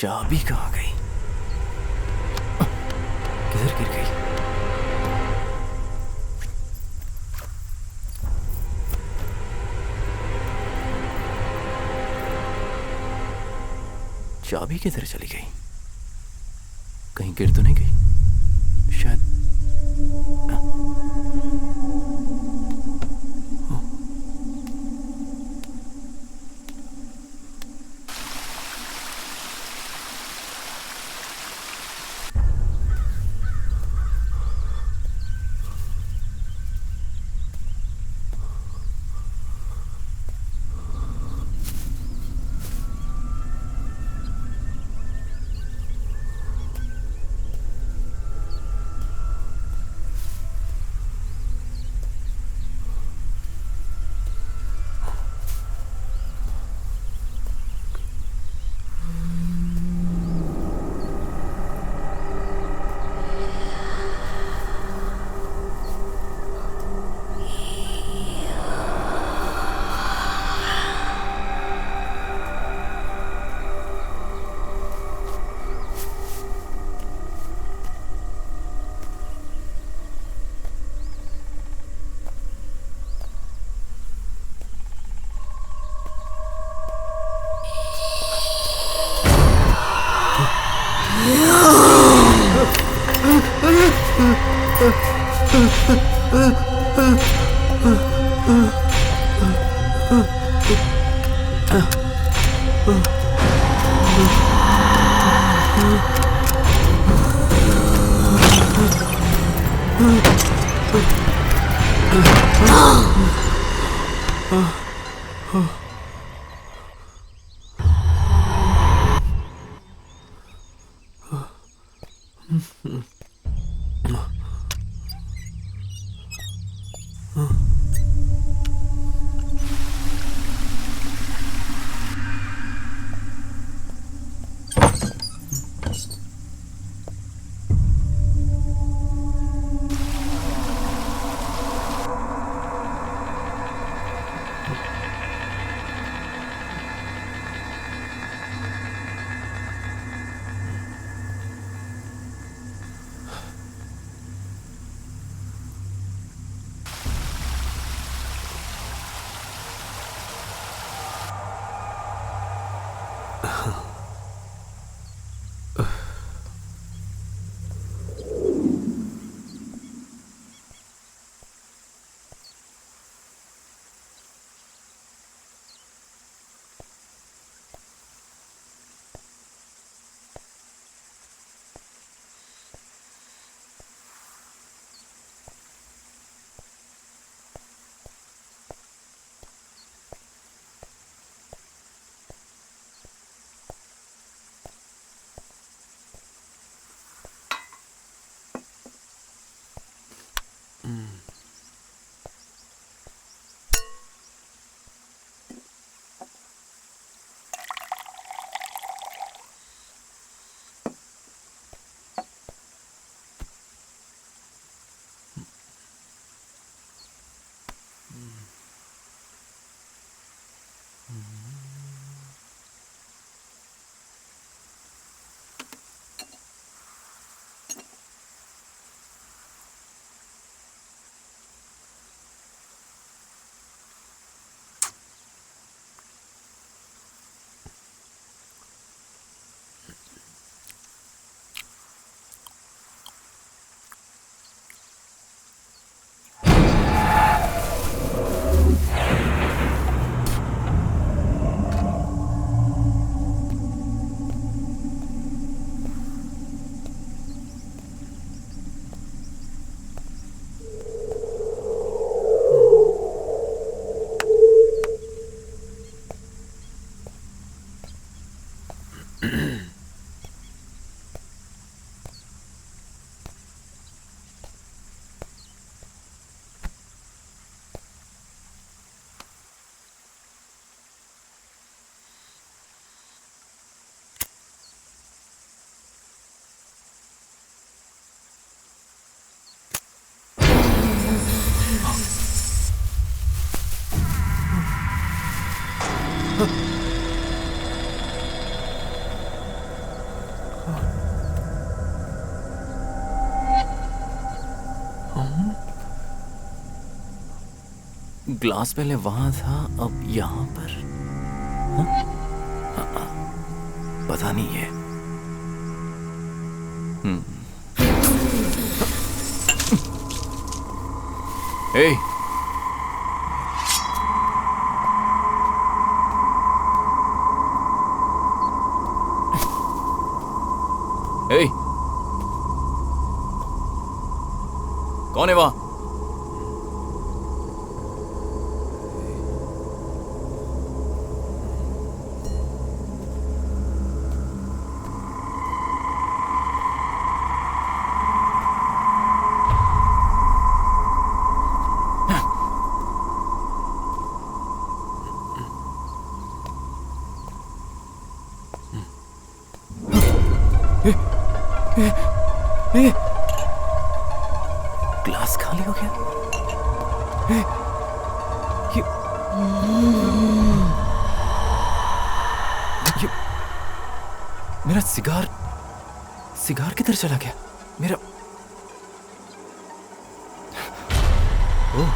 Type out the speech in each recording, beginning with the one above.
चाबी कहाँ गई? किधर गिर गई? चाबी किधर चली गई? कहीं गिर तो नहीं गई? शायद ग्लास पहले वहां था, अब यहाँ पर। हाँ? पता नहीं है। ए, ए, कौन है वहां? ग्लास खाली हो गया। ये, ये मेरा सिगार किधर चला गया? मेरा ओह,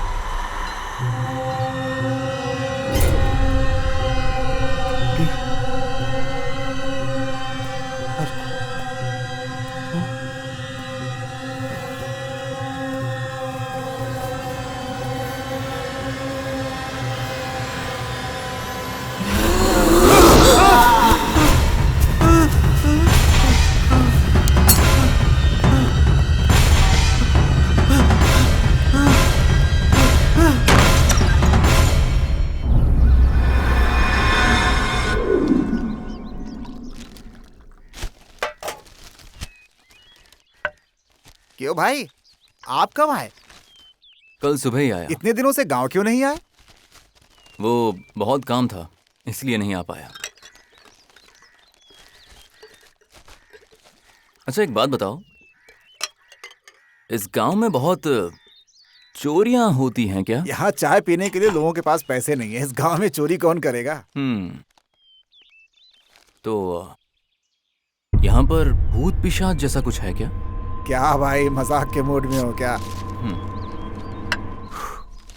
क्यों भाई, आप कब आए? कल सुबह ही आया। इतने दिनों से गांव क्यों नहीं आए? वो बहुत काम था, इसलिए नहीं आ पाया। अच्छा, एक बात बताओ, इस गांव में बहुत चोरियां होती हैं क्या? यहाँ चाय पीने के लिए लोगों के पास पैसे नहीं है। इस गांव में चोरी कौन करेगा? तो यहाँ पर भूत पिशाच जैसा कुछ है क्या? क्या भाई, मजाक के मूड में हो क्या?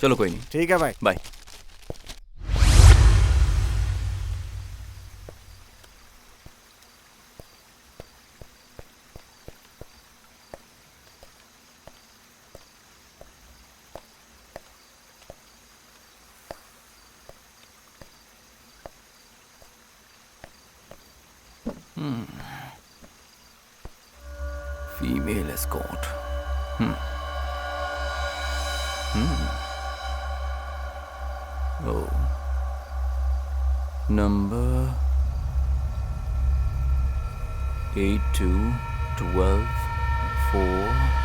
चलो कोई नहीं। ठीक है भाई, bye. Female escort. Oh. Number 8212 4.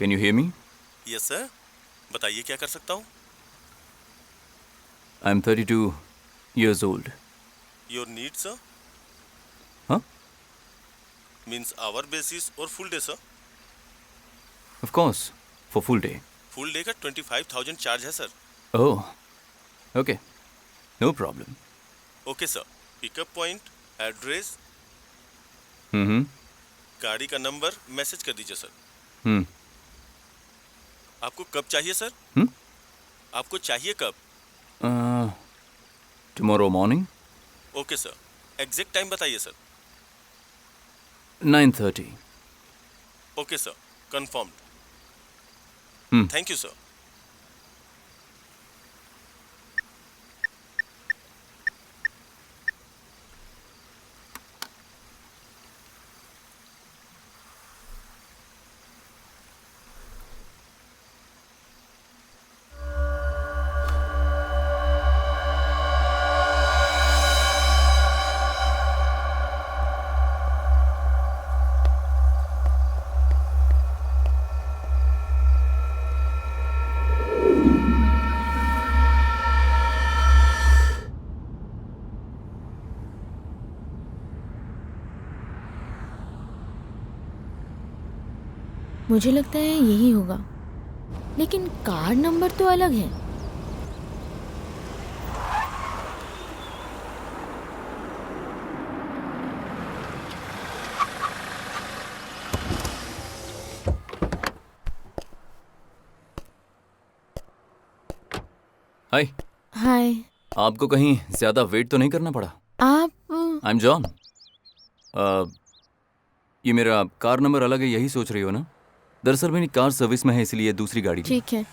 Can you hear me? Yes sir, बताइए क्या कर सकता हूँ? I'm 32 years old. Your need sir? Huh? Means hour basis or full day sir? Of course, for full day. Full day का 25,000 charge है sir. Oh, okay. No problem. Okay sir, pickup point, address, गाड़ी का number message कर दीजिए sir. आपको कब चाहिए sir? आपको चाहिए कब? Tomorrow morning? Okay sir, exact time बताइए सर। 9:30. Okay sir, confirmed. Thank you sir. मुझे लगता है यही होगा, लेकिन कार नंबर तो अलग है। हाय। हाय। आपको कहीं ज्यादा वेट तो नहीं करना पड़ा? आप आई एम जॉन। ये मेरा कार नंबर अलग है, यही सोच रही हो ना? दरअसल मेरी कार सर्विस में है, इसलिए दूसरी गाड़ी की। ठीक है।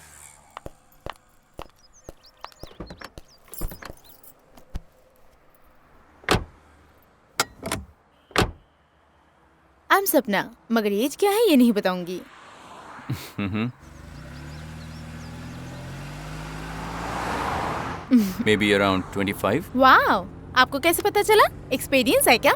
आई एम सपना, मगर एज क्या है ये नहीं बताऊंगी। May be around 25। वाओ, आपको कैसे पता चला? एक्सपीरियंस है क्या?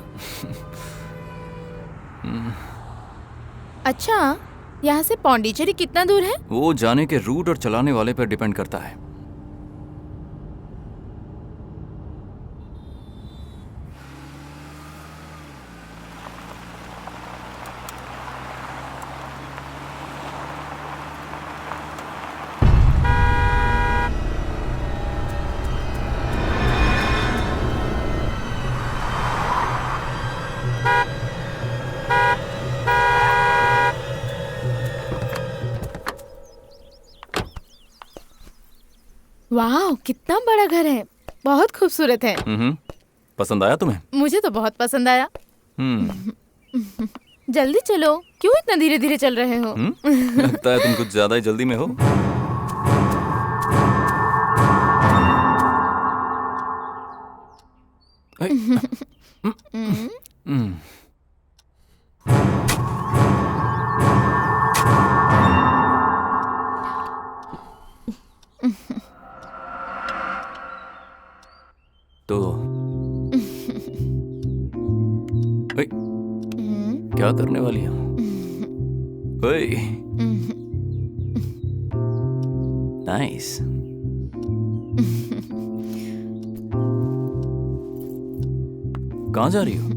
अच्छा, यहाँ से पौंडीचेरी कितना दूर है? वो जाने के रूट और चलाने वाले पर डिपेंड करता है। वाह, कितना बड़ा घर है, बहुत खूबसूरत है। पसंद आया तुम्हें? मुझे तो बहुत पसंद आया। जल्दी चलो, क्यों इतना धीरे धीरे चल रहे हो? लगता है तुम कुछ ज्यादा ही जल्दी में हो। तो क्या करने वाली हो? नाइस। कहाँ जा रही हो?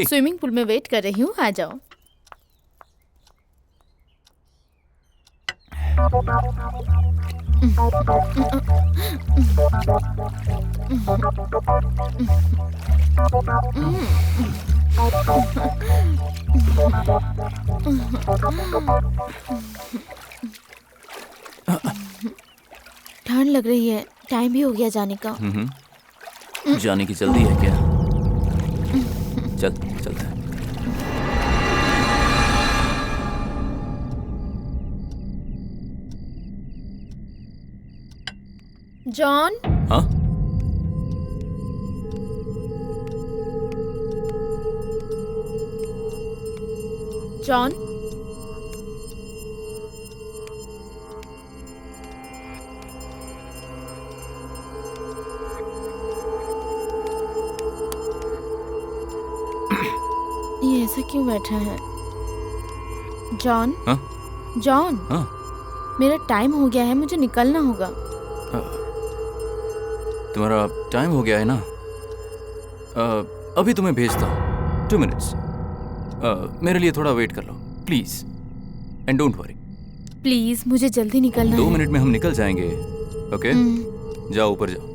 स्विमिंग पूल में वेट कर रही हूँ, आ जाओ। ठंड लग रही है, टाइम भी हो गया जाने का। जाने की जल्दी है क्या? चल चलते हैं। जॉन। हाँ? जॉन, ये ऐसा क्यों बैठा है? जॉन। हाँ? जॉन। हाँ? मेरा टाइम हो गया है, मुझे निकलना होगा। तुम्हारा टाइम हो गया है ना? अभी तुम्हें भेजता हूँ। 2 मिनट्स। मेरे लिए थोड़ा वेट कर लो please, and don't worry. Please, मुझे जल्दी निकलना 2 है। मिनट में हम निकल जाएंगे। ओके? जाओ ऊपर जाओ।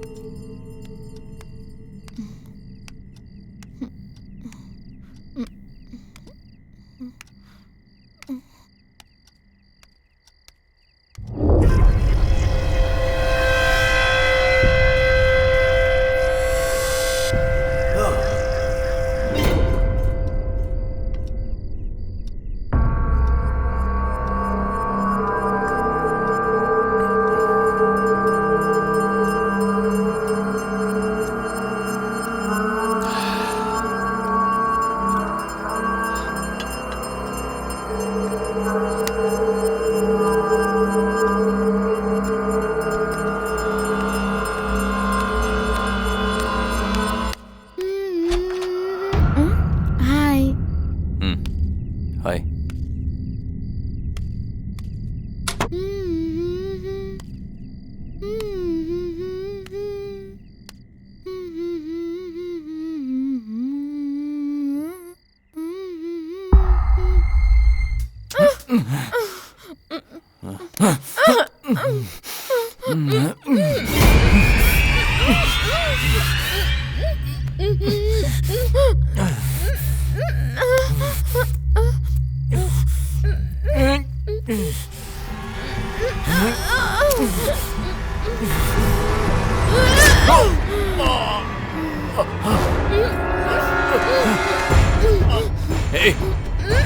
हे,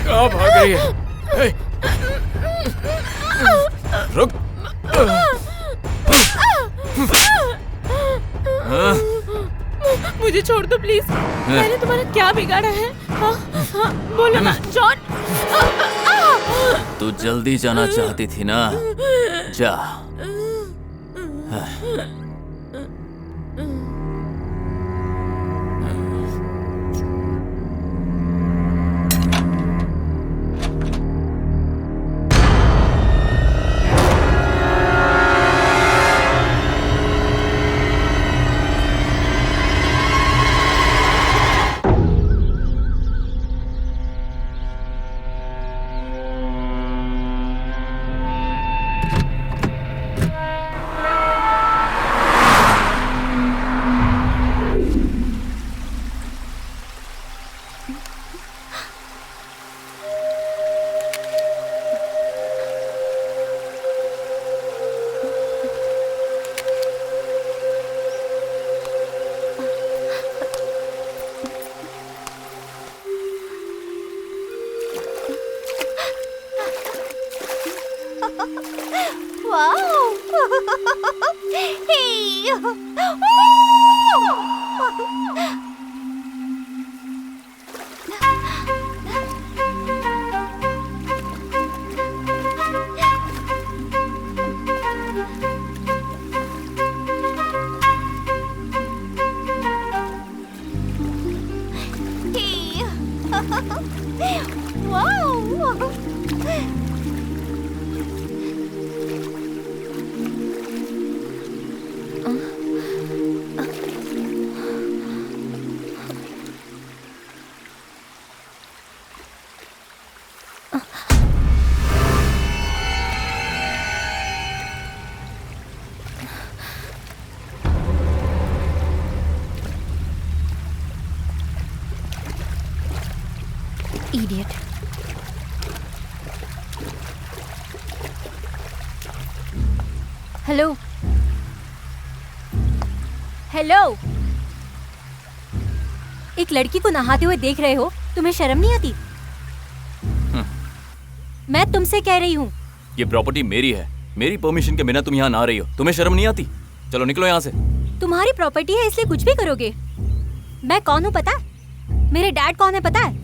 कहाँ भाग रही है? हे, रुक। मुझे छोड़ दो प्लीज। मैंने तुम्हारा क्या बिगाड़ा है? हाँ, हाँ, बोलो ना जॉन। तू जल्दी जाना चाहती थी ना? जा। Wow! Hey! Wow! Idiot. Hello hello, एक लड़की को नहाते हुए देख रहे हो, तुम्हें शर्म नहीं आती? मैं तुमसे कह रही हूँ। ये प्रॉपर्टी मेरी है, मेरी परमिशन के बिना तुम यहाँ ना रही हो, तुम्हें शर्म नहीं आती? चलो निकलो यहाँ से। तुम्हारी प्रॉपर्टी है इसलिए कुछ भी करोगे। मैं कौन हूँ पता है? मेरे डैड कौन है पता है?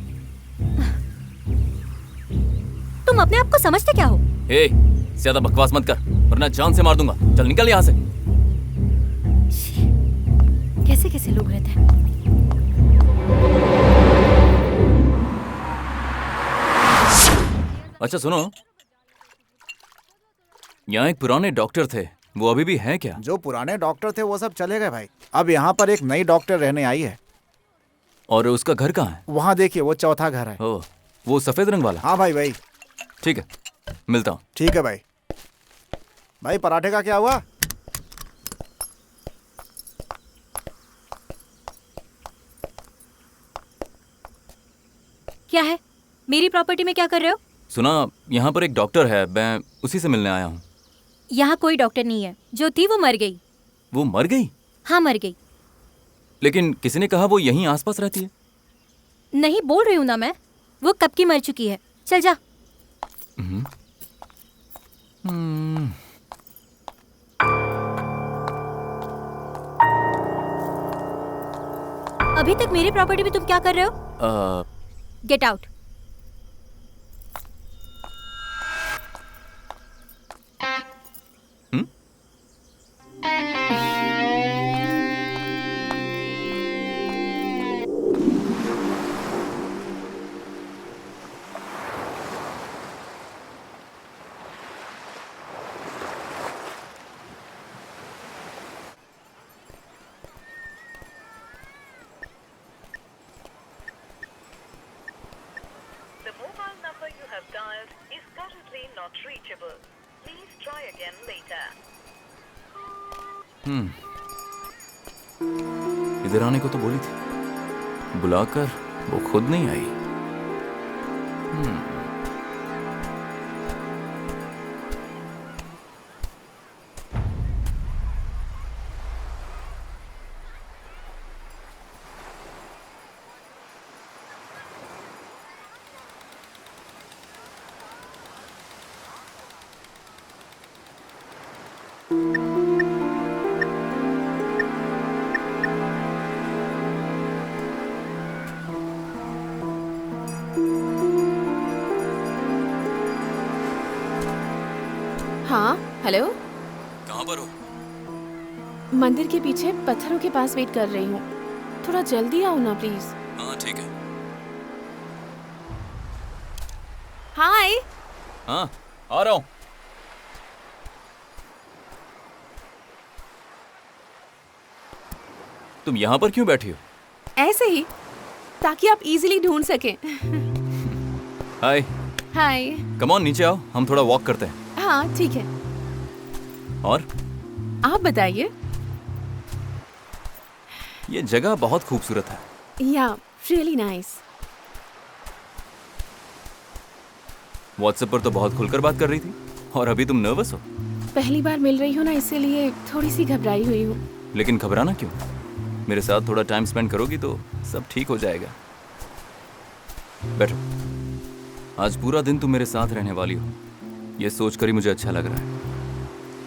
तुम अपने आप को समझते क्या हो? हे, ज्यादा बकवास मत कर वरना जान से मार दूंगा। चल निकल यहाँ से। कैसे कैसे लोग रहते हैं। अच्छा सुनो, यहाँ एक पुराने डॉक्टर थे, वो अभी भी हैं क्या? जो पुराने डॉक्टर थे वो सब चले गए भाई। अब यहाँ पर एक नई डॉक्टर रहने आई है। और उसका घर कहाँ है? वहाँ देखिए, वो चौथा घर है। ओह, वो सफेद रंग वाला? हाँ भाई भाई। ठीक है, मिलता हूँ। ठीक है भाई। भाई पराठे का क्या हुआ? क्या है? मेरी प्रॉपर्टी में क्या कर रहे हो? सुना, यहाँ पर एक डॉक्टर है, मैं उसी से मिलने आया हूँ। यहाँ कोई डॉक्टर नहीं है, जो थी वो मर गई। वो मर गई? हाँ मर गई। लेकिन किसी ने कहा वो यहीं आसपास रहती है। नहीं बोल रही हूँ ना मैं, वो कब की मर चुकी है। चल जा। अभी तक मेरी प्रॉपर्टी में तुम क्या कर रहे हो? Get out. The mobile number you have dialed is currently not reachable. Please try again later. इधर आने को तो बोली थी, बुलाकर वो खुद नहीं आई। हाँ हेलो। कहाँ पर हो? मंदिर के पीछे पत्थरों के पास वेट कर रही हूँ, थोड़ा जल्दी आओ ना प्लीज। हाँ ठीक है। हाय। हाँ आ रहा हूँ। तुम यहाँ पर क्यों बैठी हो? ऐसे ही, ताकि आप इजीली ढूंढ सकें। हाय। हाय। कम ऑन, नीचे आओ, हम थोड़ा वॉक करते हैं। हाँ ठीक है, और आप बताइए। ये जगह बहुत खूबसूरत है। या रियली नाइस। व्हाट्सएप पर तो बहुत खुलकर बात कर रही थी, और अभी तुम नर्वस हो। पहली बार मिल रही हूँ ना, इसीलिए थोड़ी सी घबराई हुई हूँ। लेकिन घबराना क्यों? मेरे साथ थोड़ा टाइम स्पेंड करोगी तो सब ठीक हो जाएगा। बैठो। आज पूरा दिन तुम मेरे साथ रहने वाली हो, ये सोचकर ही मुझे अच्छा लग रहा है।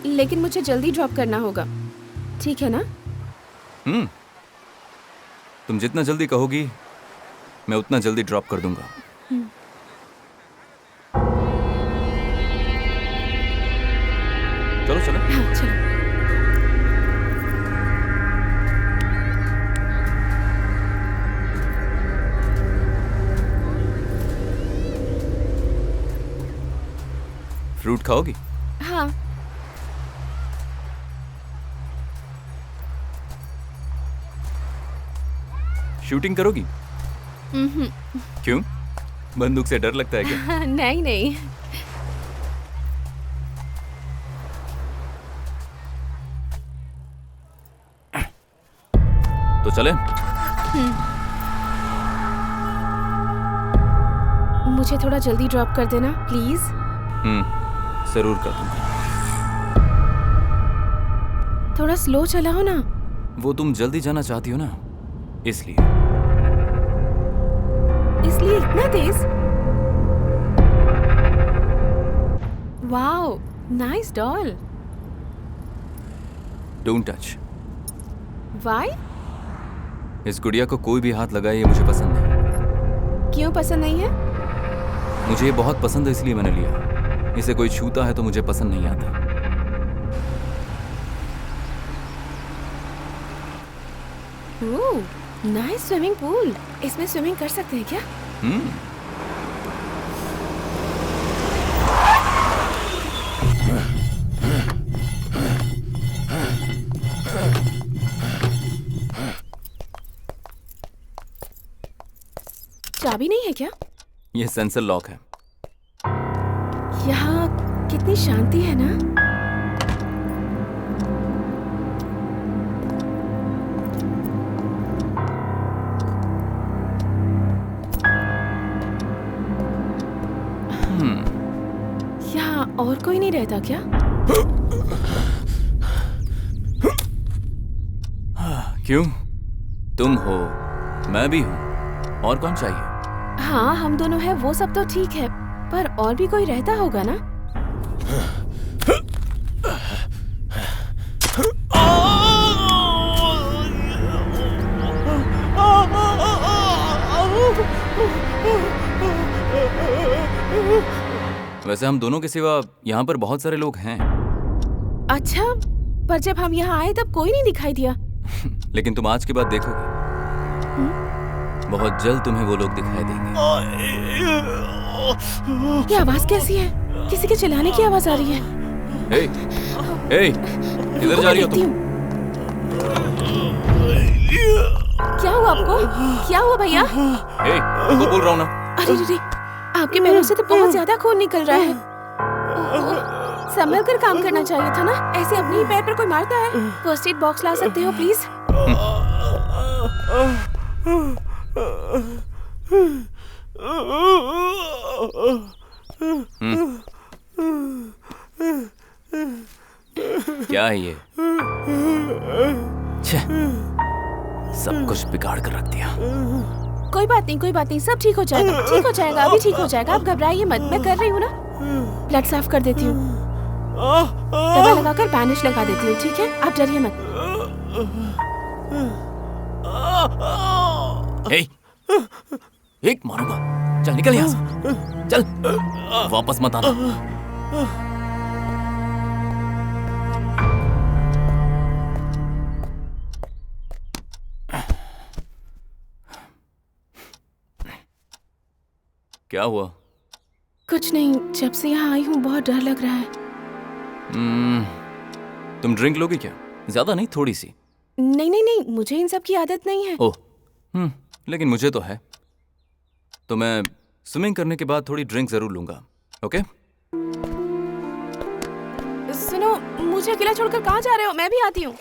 लेकिन मुझे जल्दी ड्रॉप करना होगा, ठीक है ना? तुम जितना जल्दी कहोगी मैं उतना जल्दी ड्रॉप कर दूंगा। चलो चलो। हाँ चलो। फ्रूट खाओगी? हाँ। शूटिंग करोगी? क्यों? बंदूक से डर लगता है क्या? नहीं नहीं। तो चले? मुझे थोड़ा जल्दी ड्रॉप कर देना प्लीज। जरूर कर दूंगा। थोड़ा स्लो चलाओ ना। वो तुम जल्दी जाना चाहती हो ना, इसलिए। इसलिए इतना तेज? Wow, nice doll. Don't touch. Why? इस गुड़िया को कोई भी हाथ लगाए ये मुझे पसंद नहीं। क्यों पसंद नहीं है? मुझे ये बहुत पसंद है इसलिए मैंने लिया। इसे कोई छूता है तो मुझे पसंद नहीं आता। ओह, नाइस स्विमिंग पूल। इसमें स्विमिंग कर सकते हैं क्या? चाबी नहीं है क्या? ये सेंसर लॉक है। यहाँ कितनी शांति है ना। यहाँ और कोई नहीं रहता क्या? क्यों? तुम हो, मैं भी हूँ, और कौन चाहिए? हाँ हम दोनों हैं, वो सब तो ठीक है, पर और भी कोई रहता होगा ना? वैसे हम दोनों के सिवा यहाँ पर बहुत सारे लोग हैं। अच्छा, पर जब हम यहाँ आए तब कोई नहीं दिखाई दिया। लेकिन तुम आज के बाद देखोगे, बहुत जल्द तुम्हें वो लोग दिखाई देंगे। ये आवाज कैसी है? किसी के चिल्लाने की आवाज आ रही है। हे, हे, किधर जा रही हो तुम? क्या हुआ आपको? क्या हुआ भैया? हे, तुमको बोल रहा हूँ ना। अरे रे, आपके पैरों से तो बहुत ज्यादा खून निकल रहा है। ओहो, संभल कर काम करना चाहिए था ना, ऐसे अपने ही पैर पर कोई मारता है। फर्स्ट एड बॉक्स ला सकते हो प्लीज? क्या है ये? छे, सब कुछ बिगाड़ कर रख दिया। कोई बात नहीं, सब ठीक हो जाएगा, ठीक हो जाएगा, अभी ठीक हो जाएगा। आप घबराइए मत, मैं कर रही हूँ ना। ब्लड साफ कर देती हूँ, दवा लगाकर बैंडेज लगा देती हूँ, ठीक है? आप डरिए मत। हे, एक मारूंगा। चल निकल यहाँ से, चल वापस मत आना। क्या हुआ? कुछ नहीं, जब से यहाँ आई हूँ बहुत डर लग रहा है। तुम ड्रिंक लोगी क्या? ज्यादा नहीं, थोड़ी सी। नहीं, मुझे इन सब की आदत नहीं है। ओह, लेकिन मुझे तो है। तो मैं स्विमिंग करने के बाद थोड़ी ड्रिंक जरूर लूंगा, ओके? सुनो, मुझे अकेला छोड़कर कहाँ जा रहे हो? मैं भी आती हूँ।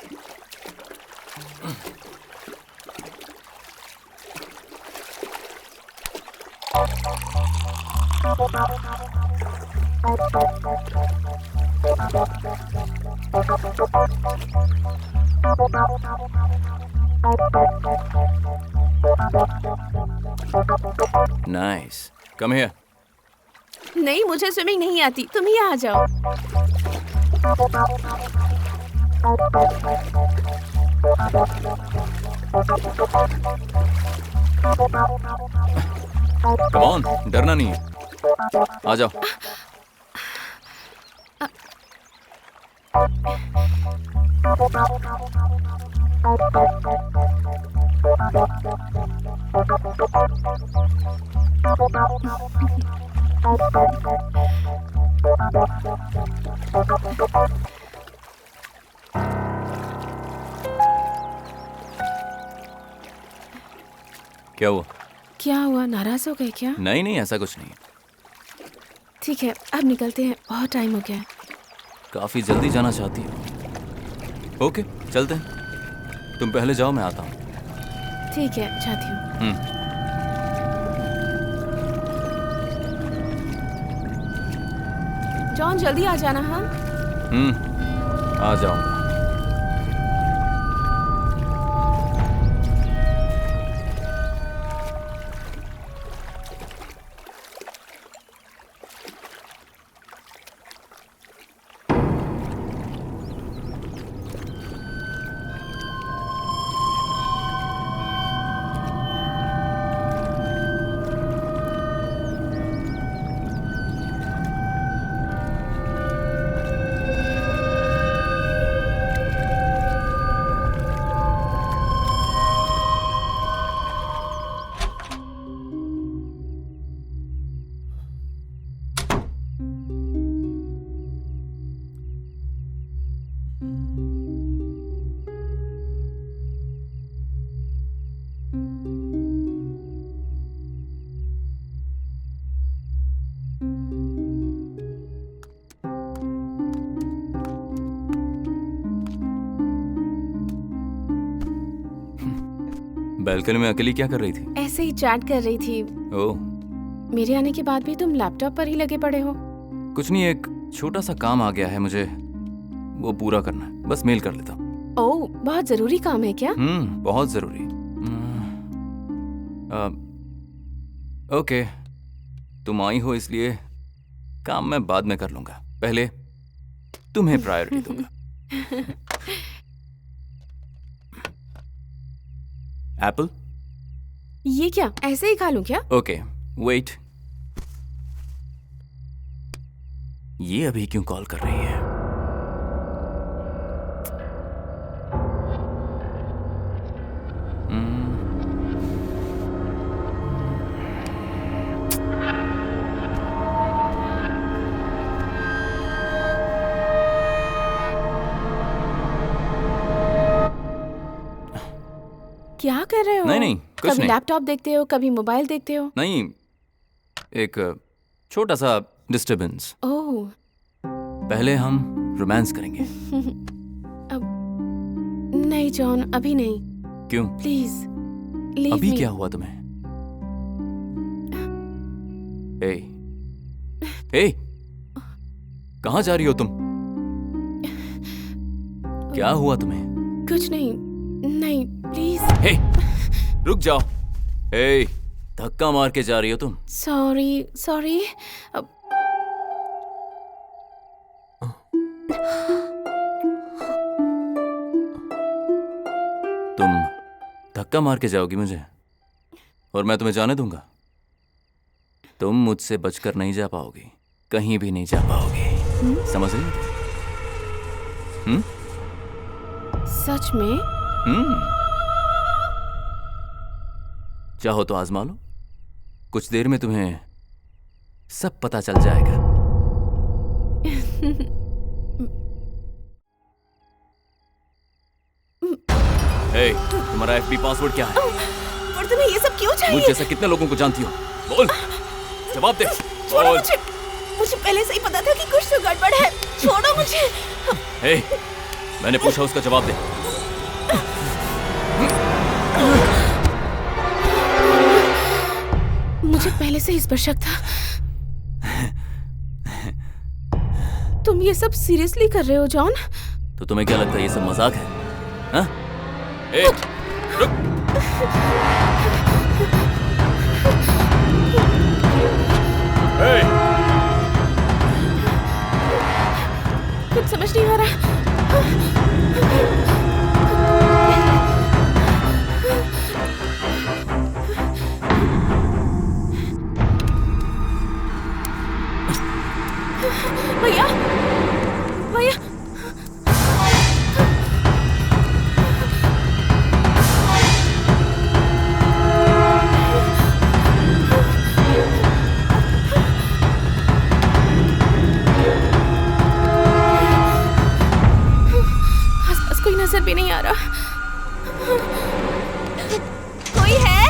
Nice, come here. नहीं, मुझे स्विमिंग नहीं आती, तुम ही आ जाओ। कम ऑन, डरना नहीं है, आ जाओ। क्या हुआ? क्या हुआ, नाराज हो गए क्या? नहीं, ऐसा कुछ नहीं। ठीक है, अब निकलते हैं, बहुत टाइम हो गया है। काफी जल्दी जाना चाहती हो? ओके, चलते हैं। तुम पहले जाओ, मैं आता हूँ। ठीक है, जाती हूँ। जॉन, जल्दी आ जाना। हाँ, आ जाऊंगा। बालकनी में अकेली क्या कर रही थी? ऐसे ही चैट कर रही थी। ओह, मेरे आने के बाद भी तुम लैपटॉप पर ही लगे पड़े हो। कुछ नहीं, एक छोटा सा काम आ गया है मुझे, वो पूरा करना है। बस मेल कर लेता हूँ। ओह, बहुत जरूरी काम है क्या? बहुत जरूरी। ओके, तुम आई हो इसलिए काम मैं बाद में कर लूंगा, पहले तुम्हें प्रायोरिटी दूंगा। एप्पल? ये क्या, ऐसे ही खा लूं क्या? Okay, wait. ये अभी क्यों कॉल कर रही है? क्या कर रहे हो? नहीं, कुछ कभी नहीं। लैपटॉप देखते हो, कभी मोबाइल देखते हो। नहीं, एक छोटा सा डिस्टरबेंस। ओह, पहले हम रोमांस करेंगे। नहीं जॉन, अभी नहीं। क्यों? प्लीज लीव अभी मी। क्या हुआ तुम्हें? ए, ए, कहाँ जा रही हो तुम? क्या हुआ तुम्हें? कुछ नहीं, नहीं प्लीज। हे, रुक जाओ। ए, धक्का मार के जा रही हो तुम। Sorry sorry. तुम धक्का मार के जाओगी मुझे और मैं तुम्हें जाने दूंगा? तुम मुझसे बचकर नहीं जा पाओगी, कहीं भी नहीं जा पाओगी। समझ रही हो? सच में? चाहो तो आजमा लो, कुछ देर में तुम्हें सब पता चल जाएगा। हे, तुम्हारा FB पासवर्ड क्या है? और तुम्हें ये सब क्यों चाहिए? मुझ जैसा कितने लोगों को जानती हो? बोल, जवाब दे। छोड़ो बोल। मुझे पहले से ही पता था कि कुछ तो गड़बड़ है। छोड़ो मुझे। हे, मैंने पूछा, उसका जवाब दे। मुझे पहले से इस पर शक था। तुम ये सब सीरियसली कर रहे हो जॉन? तो तुम्हें क्या लगता है ये सब मजाक है? हाँ? ए, रुक। कुछ समझ नहीं आ रहा। भैया, भैया, आसपास कोई नजर भी नहीं आ रहा। कोई है?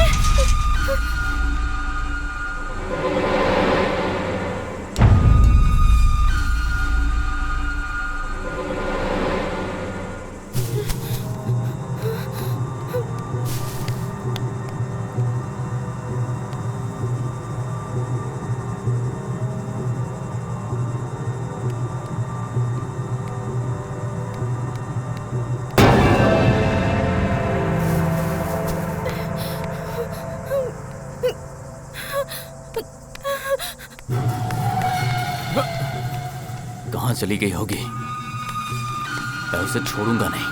कहाँ चली गई होगी? मैं उसे छोड़ूंगा नहीं।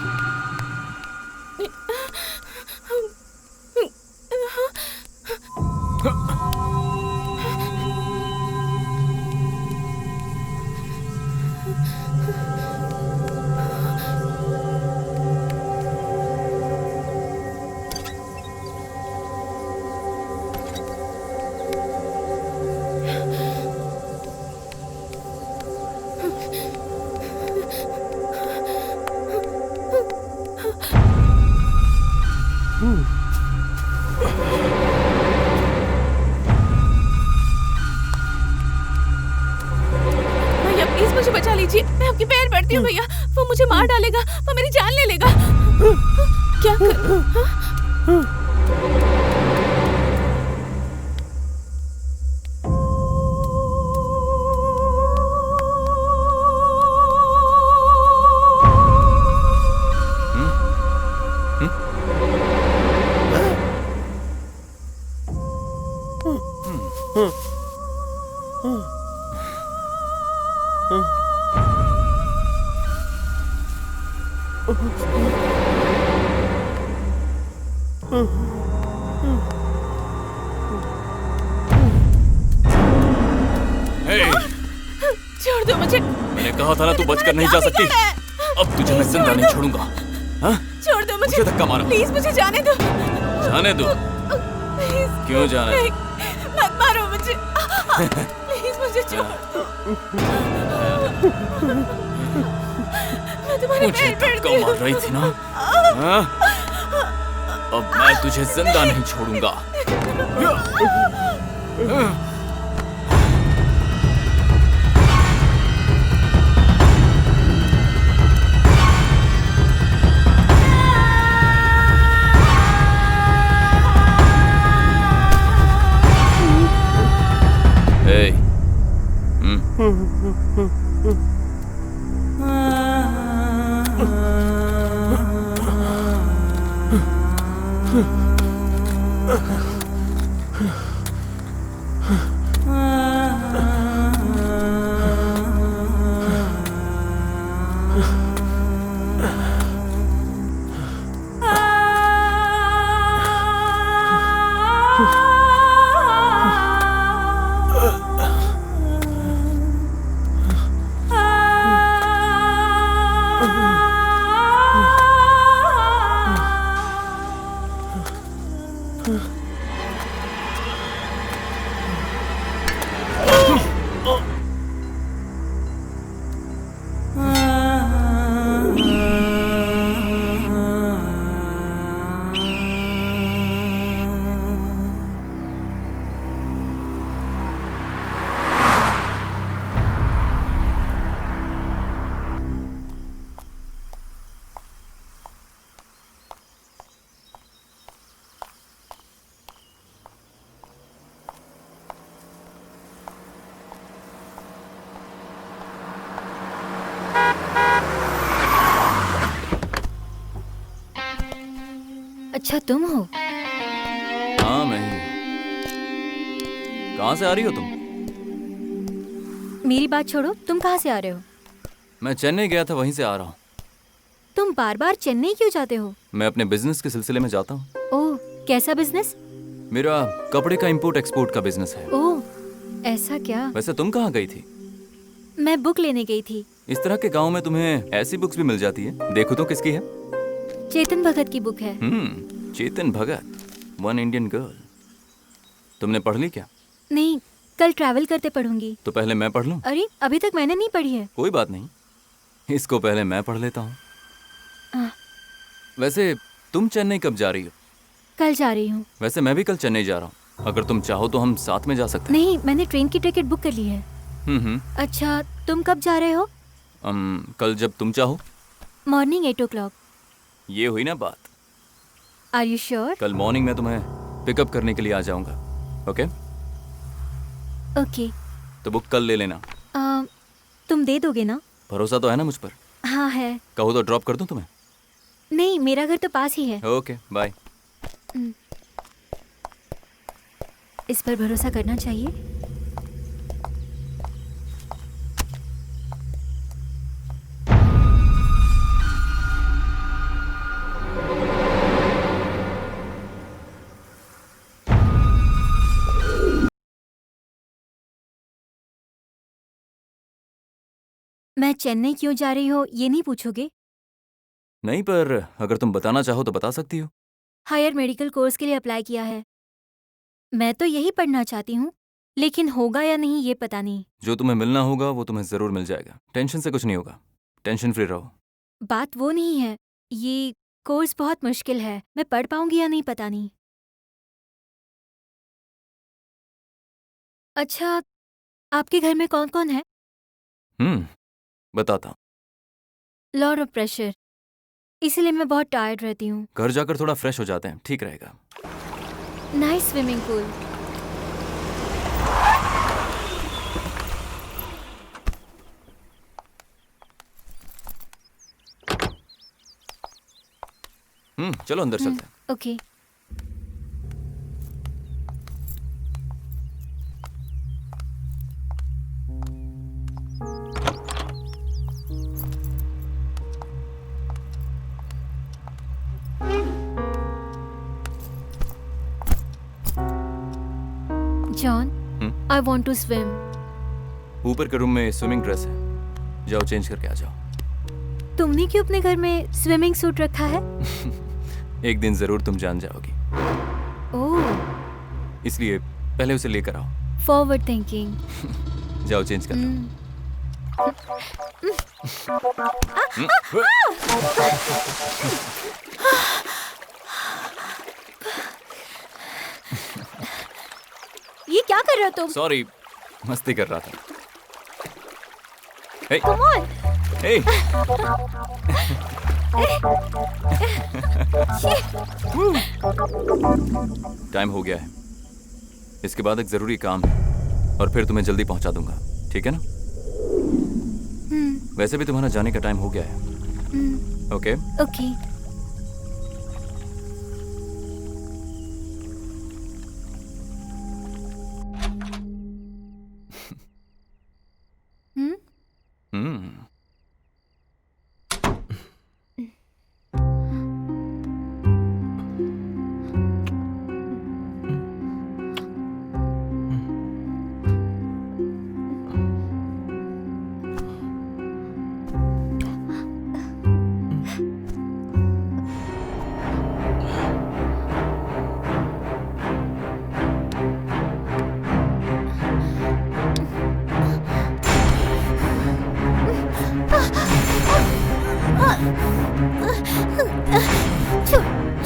भैया प्लीज मुझे बचा लीजिए। मैं आपके पैर पड़ती हूँ भैया। वो मुझे मार डालेगा, वो मेरी जान ले लेगा। क्या करूं? हाँ? छोड़ दो मुझे। मैंने कहा था ना तू बचकर नहीं जा सकती। अब तुझे मैं जिंदा नहीं छोड़ूंगा। हाँ? छोड़ दो मुझे। धक्का मारा। प्लीज मुझे जाने दो। जाने दो? प्लीज। क्यों जाने दो? मत मारो मुझे। प्लीज मुझे छोड़ दो। मैं तुम्हारे मुझे पैर धक्का पड़ती मार रही थी ना? हाँ? अब मैं तुझे जिंदा नहीं छोड़ूंगा। अच्छा तुम हो? हाँ मैं ही। कहाँ से आ रही हो तुम? मेरी बात छोड़ो, तुम कहाँ से आ रहे हो? मैं चेन्नई गया था, वहीं से आ रहा हूँ। तुम बार बार चेन्नई क्यों जाते हो? मैं अपने बिजनेस के सिलसिले में जाता हूँ। ओह, कैसा बिजनेस? मेरा कपड़े का इंपोर्ट एक्सपोर्ट का बिजनेस है। ओह, ऐसा क्या? वैसे तुम कहाँ गई थी? मैं बुक लेने गई थी। इस तरह के गांव में तुम्हें ऐसी बुक्स भी मिल जाती है। देखो तो किसकी है? चेतन भगत की बुक है। Chetan Bhagat, one Indian girl. तुमने पढ़ ली क्या? नहीं, कल ट्रैवल करते पढ़ूंगी। तो पहले मैं पढ़ लूं? अरे अभी तक मैंने नहीं पढ़ी है। कोई बात नहीं, इसको पहले मैं पढ़ लेता हूँ। वैसे तुम चेन्नई कब जा रही हो? कल जा रही हूँ। वैसे मैं भी कल चेन्नई जा रहा हूँ। अगर तुम चाहो तो हम साथ में जा सकते नहीं, मैंने ट्रेन की टिकट बुक कर ली है। हैं। अच्छा, तुम कब जा रहे हो? कल जब तुम चाहो। Morning 8 o'clock। ये हुई ना बात। Are you sure? कल मॉर्निंग में तुम्हें पिकअप करने के लिए आ जाऊंगा। ओके? ओके। तो बुक कल ले लेना। तुम दे दोगे ना? भरोसा तो है ना मुझ पर? हाँ है। कहो तो ड्रॉप कर दूं तुम्हें? नहीं, मेरा घर तो पास ही है। Okay bye. इस पर भरोसा करना चाहिए। मैं चेन्नई क्यों जा रही हो ये नहीं पूछोगे? नहीं, पर अगर तुम बताना चाहो तो बता सकती हो। हायर मेडिकल कोर्स के लिए अप्लाई किया है। मैं तो यही पढ़ना चाहती हूँ, लेकिन होगा या नहीं ये पता नहीं। जो तुम्हें मिलना होगा वो तुम्हें जरूर मिल जाएगा। टेंशन से कुछ नहीं होगा। टेंशन फ्री रहो। बात वो नहीं है, ये कोर्स बहुत मुश्किल है। मैं पढ़ पाऊंगी या नहीं पता नहीं। अच्छा, आपके घर में कौन कौन है? बताता हूँ। लॉट ऑफ प्रेशर, इसीलिए मैं बहुत टायर्ड रहती हूँ। घर जाकर थोड़ा फ्रेश हो जाते हैं, ठीक रहेगा। Nice swimming pool. चलो अंदर चलते हैं। Okay. John, I want to swim. ऊपर के रूम में स्विमिंग ड्रेस है, जाओ चेंज करके आ जाओ। तुमने क्यों अपने घर में स्विमिंग सूट रखा है? एक दिन जरूर तुम जान जाओगी, ओह, इसलिए पहले उसे लेकर आओ। Forward thinking. जाओ चेंज कर लो। ये क्या कर रहे हो तुम? सॉरी, मस्ती कर रहा था। Hey. Come on. Hey. Time हो गया है। इसके बाद एक जरूरी काम है और फिर तुम्हें जल्दी पहुंचा दूंगा, ठीक है ना? वैसे भी तुम्हारा जाने का टाइम हो गया है। Okay okay. हम्म।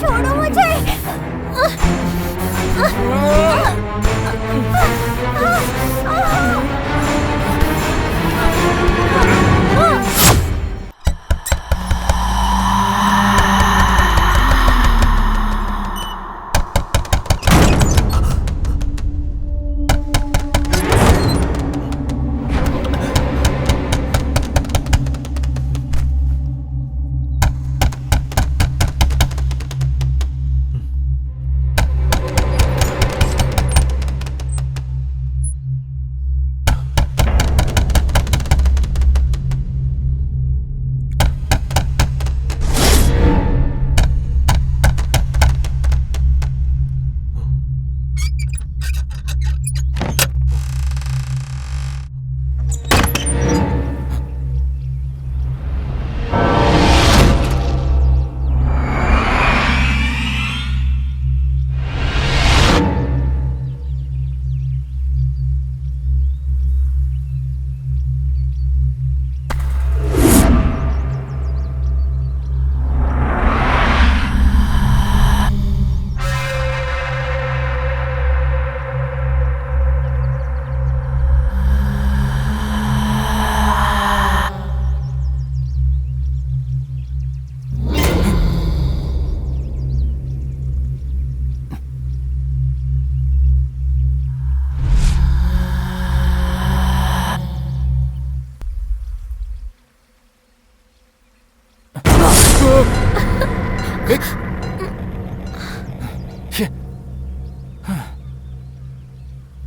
छोड़ो मुझे।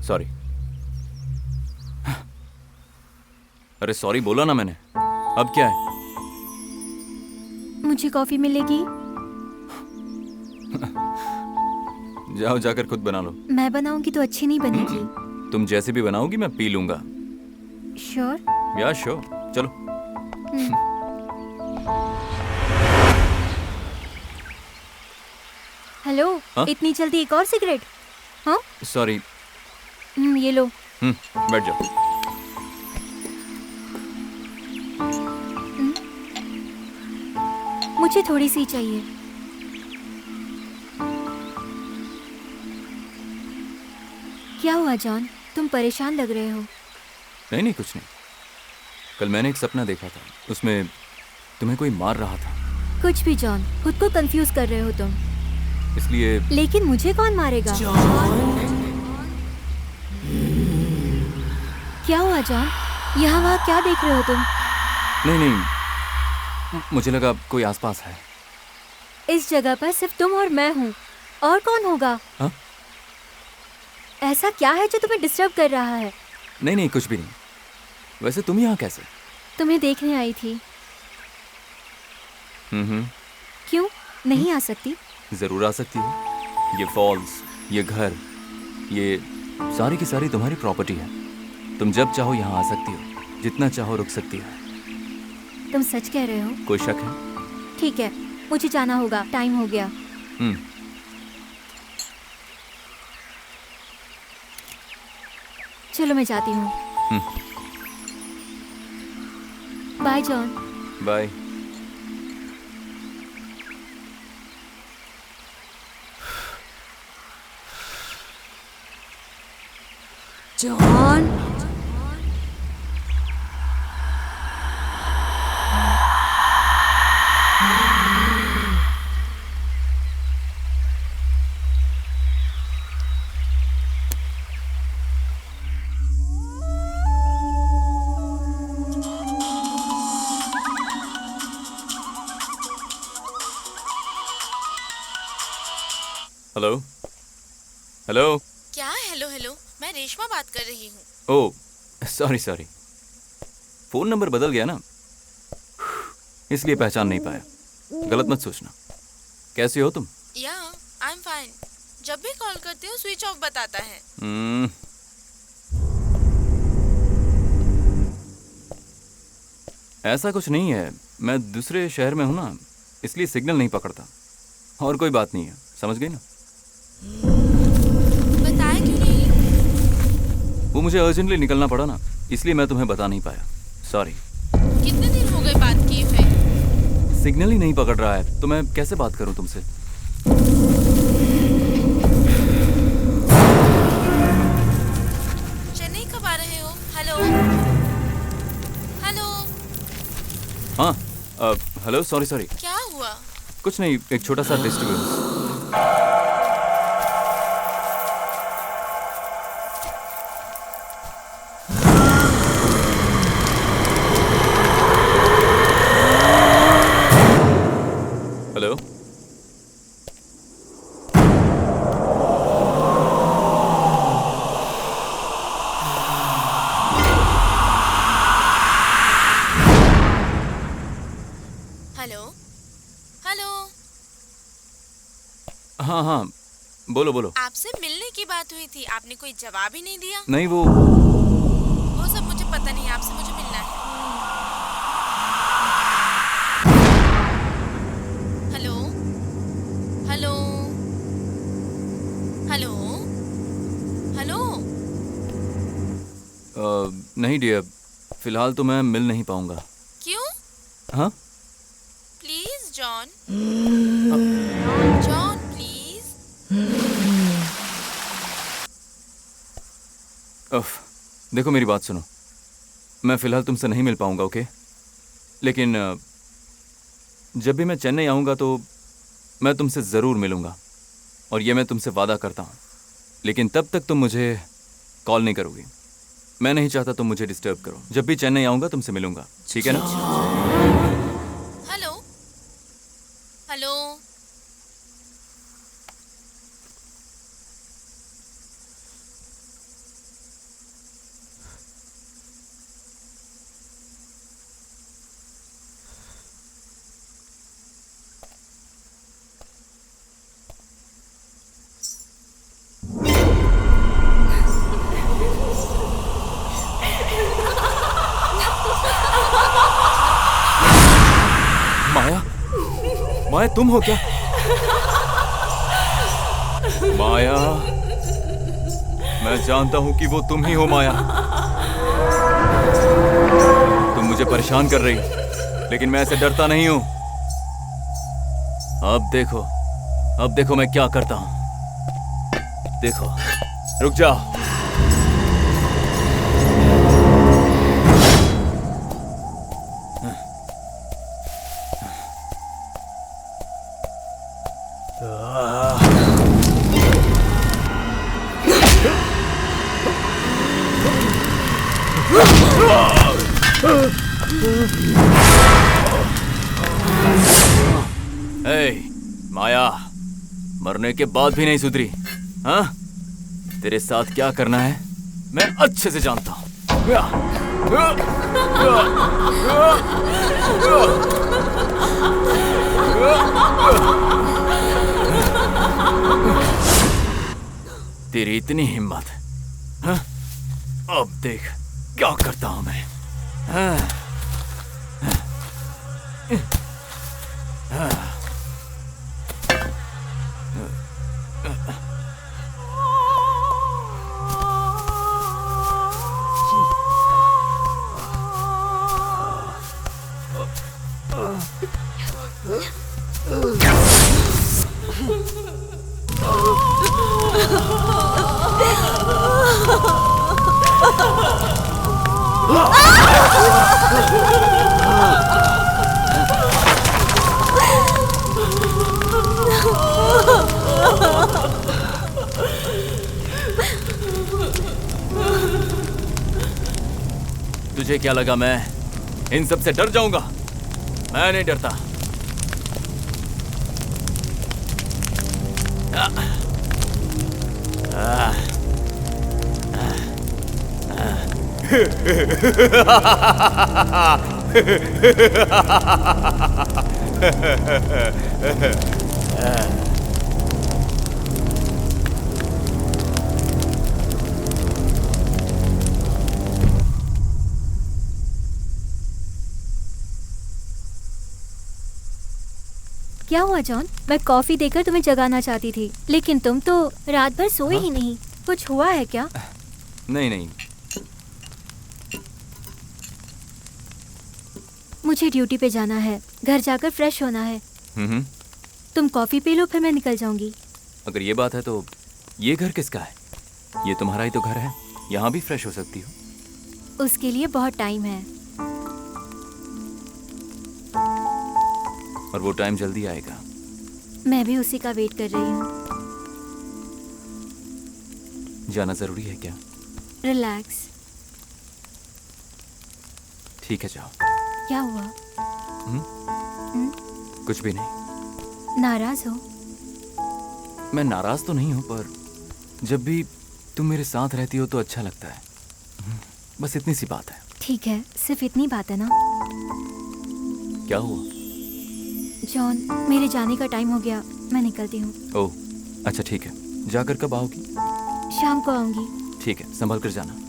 सॉरी। अरे सॉरी बोला ना मैंने। अब क्या है? मुझे कॉफी मिलेगी? जाओ जाकर खुद बना लो। मैं बनाऊंगी तो अच्छी नहीं बनेगी। तुम जैसे भी बनाओगी मैं पी लूंगा। श्योर? या श्योर। चलो। हेलो। हाँ? इतनी जल्दी एक और सिगरेट? हाँ? सॉरी। ये लो। बैठ जाओ। मुझे थोड़ी सी चाहिए। क्या हुआ जॉन? तुम परेशान लग रहे हो। नहीं नहीं कुछ नहीं। कल मैंने एक सपना देखा था, उसमें तुम्हें कोई मार रहा था। कुछ भी जॉन, खुद को कंफ्यूज कर रहे हो तुम। इसलिए लेकिन मुझे कौन मारेगा? क्या हुआ जॉन? यहाँ वहाँ क्या देख रहे हो तुम? नहीं नहीं, मुझे लगा कोई आसपास है। इस जगह पर सिर्फ तुम और मैं हूँ, और कौन होगा? हाँ? ऐसा क्या है जो तुम्हें डिस्टर्ब कर रहा है? नहीं नहीं कुछ भी नहीं। वैसे तुम यहाँ कैसे? तुम्हें देखने आई थी। क्यों नहीं आ सकती? जरूर आ सकती हो। ये फॉल्स, ये घर, ये सारी की सारी तुम्हारी प्रॉपर्टी है। तुम जब चाहो यहाँ आ सकती हो, जितना चाहो रुक सकती हो। तुम सच कह रहे हो? कोई शक है? ठीक है, मुझे जाना होगा, टाइम हो गया। चलो मैं जाती हूँ। Bye John. Bye. John. Hello hello. क्या हेलो हेलो, मैं रेशमा बात कर रही हूँ। Oh sorry sorry, phone number बदल गया ना, इसलिए पहचान नहीं पाया। गलत मत सोचना। कैसी हो तुम? या आई एम फाइन। जब भी कॉल करते हो स्विच ऑफ बताता है। ऐसा कुछ नहीं है, मैं दूसरे शहर में हूं ना, इसलिए सिग्नल नहीं पकड़ता। और कोई बात नहीं है, समझ गई ना? बताया क्यों नहीं? वो मुझे अर्जेंटली निकलना पड़ा ना, इसलिए मैं तुम्हें बता नहीं पाया। सॉरी। कितने दिन हो गए बात किए हुए? सिग्नल ही नहीं पकड़ रहा है, तो मैं कैसे बात करूं तुमसे? चेन्नई कब आ रहे हो? Hello hello. हाँ हेलो, सॉरी सॉरी। क्या हुआ? कुछ नहीं, एक छोटा सा डिस्टर्बेंस। हेलो। Hello hello. हाँ हाँ, बोलो बोलो। आपसे मिलने की बात हुई थी, आपने कोई जवाब ही नहीं दिया। नहीं वो सब मुझे पता नहीं, आपसे मुझे मिलना है। Hello hello hello hello. नहीं डियर, फिलहाल तो मैं मिल नहीं पाऊंगा। क्यों? हाँ? Please John, John please. देखो मेरी बात सुनो, मैं फिलहाल तुमसे नहीं मिल पाऊंगा, ओके? लेकिन जब भी मैं चेन्नई आऊंगा तो मैं तुमसे ज़रूर मिलूंगा, और ये मैं तुमसे वादा करता हूँ। लेकिन तब तक तुम मुझे कॉल नहीं करोगी। मैं नहीं चाहता तुम मुझे डिस्टर्ब करो। जब भी चेन्नई आऊंगा तुमसे मिलूंगा, ठीक है ना? Hello hello. माया, माया तुम हो क्या? माया, मैं जानता हूं कि वो तुम ही हो माया। तुम मुझे परेशान कर रही, लेकिन मैं ऐसे डरता नहीं हूं। अब देखो मैं क्या करता हूं। देखो, रुक जाओ। माया, मरने के बाद भी नहीं सुधरी, हाँ? तेरे साथ क्या करना है मैं अच्छे से जानता हूं। तेरी इतनी हिम्मत, हाँ? अब देख क्या करता हूं मैं। हाँ? तुझे क्या लगा मैं इन सब से डर जाऊंगा? मैं नहीं डरता। क्या हुआ जॉन? मैं कॉफी देकर तुम्हें जगाना चाहती थी, लेकिन तुम तो रात भर सोए ही नहीं। कुछ हुआ है क्या? नहीं नहीं, मुझे ड्यूटी पे जाना है, घर जाकर फ्रेश होना है। तुम कॉफी पी लो, फिर मैं निकल जाऊंगी। अगर ये बात है तो ये घर किसका है? ये तुम्हारा ही तो घर है, यहाँ भी फ्रेश हो सकती हो। उसके लिए बहुत टाइम है। और वो टाइम जल्दी आएगा। मैं भी उसी का वेट कर रही हूँ। जाना जरूरी है क्या? रिलैक्स। ठीक है, जाओ। क्या हुआ? कुछ भी नहीं। नाराज हो? मैं नाराज तो नहीं हूं, पर जब भी तुम मेरे साथ रहती हो तो अच्छा लगता है। बस इतनी सी बात है। ठीक है, सिर्फ इतनी बात है ना? क्या हुआ? जॉन, मेरे जाने का टाइम हो गया, मैं निकलती हूँ। ओह, अच्छा ठीक है। जाकर कब आओगी? शाम को आऊंगी। ठीक है, संभल कर जाना।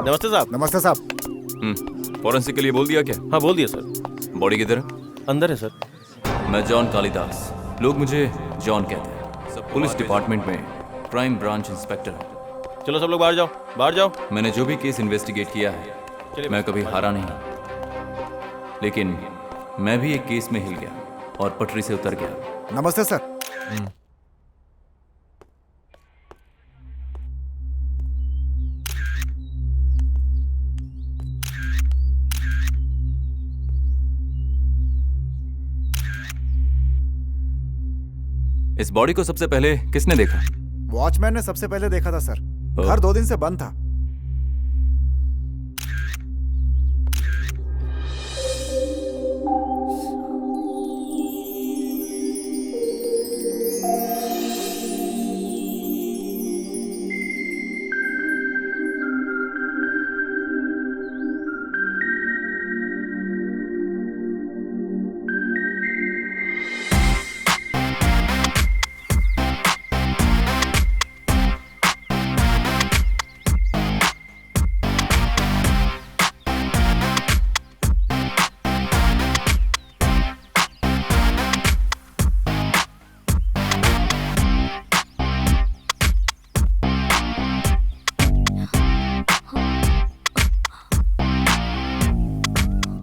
नमस्ते साहब। नमस्ते साहब। फॉरेंसिक के लिए बोल दिया क्या? हाँ बोल दिया सर। बॉडी किधर है? अंदर है सर। मैं जॉन कालिदास, लोग मुझे जॉन कहते हैं। पुलिस डिपार्टमेंट में क्राइम ब्रांच इंस्पेक्टर हूँ। चलो सब लोग बाहर जाओ, बाहर जाओ। मैंने जो भी केस इन्वेस्टिगेट किया है, मैं कभी हारा नहीं। लेकिन मैं भी एक केस में हिल गया और पटरी से उतर गया। नमस्ते सर। इस बॉडी को सबसे पहले किसने देखा? वॉचमैन ने सबसे पहले देखा था सर। घर 2 दिन से बंद था।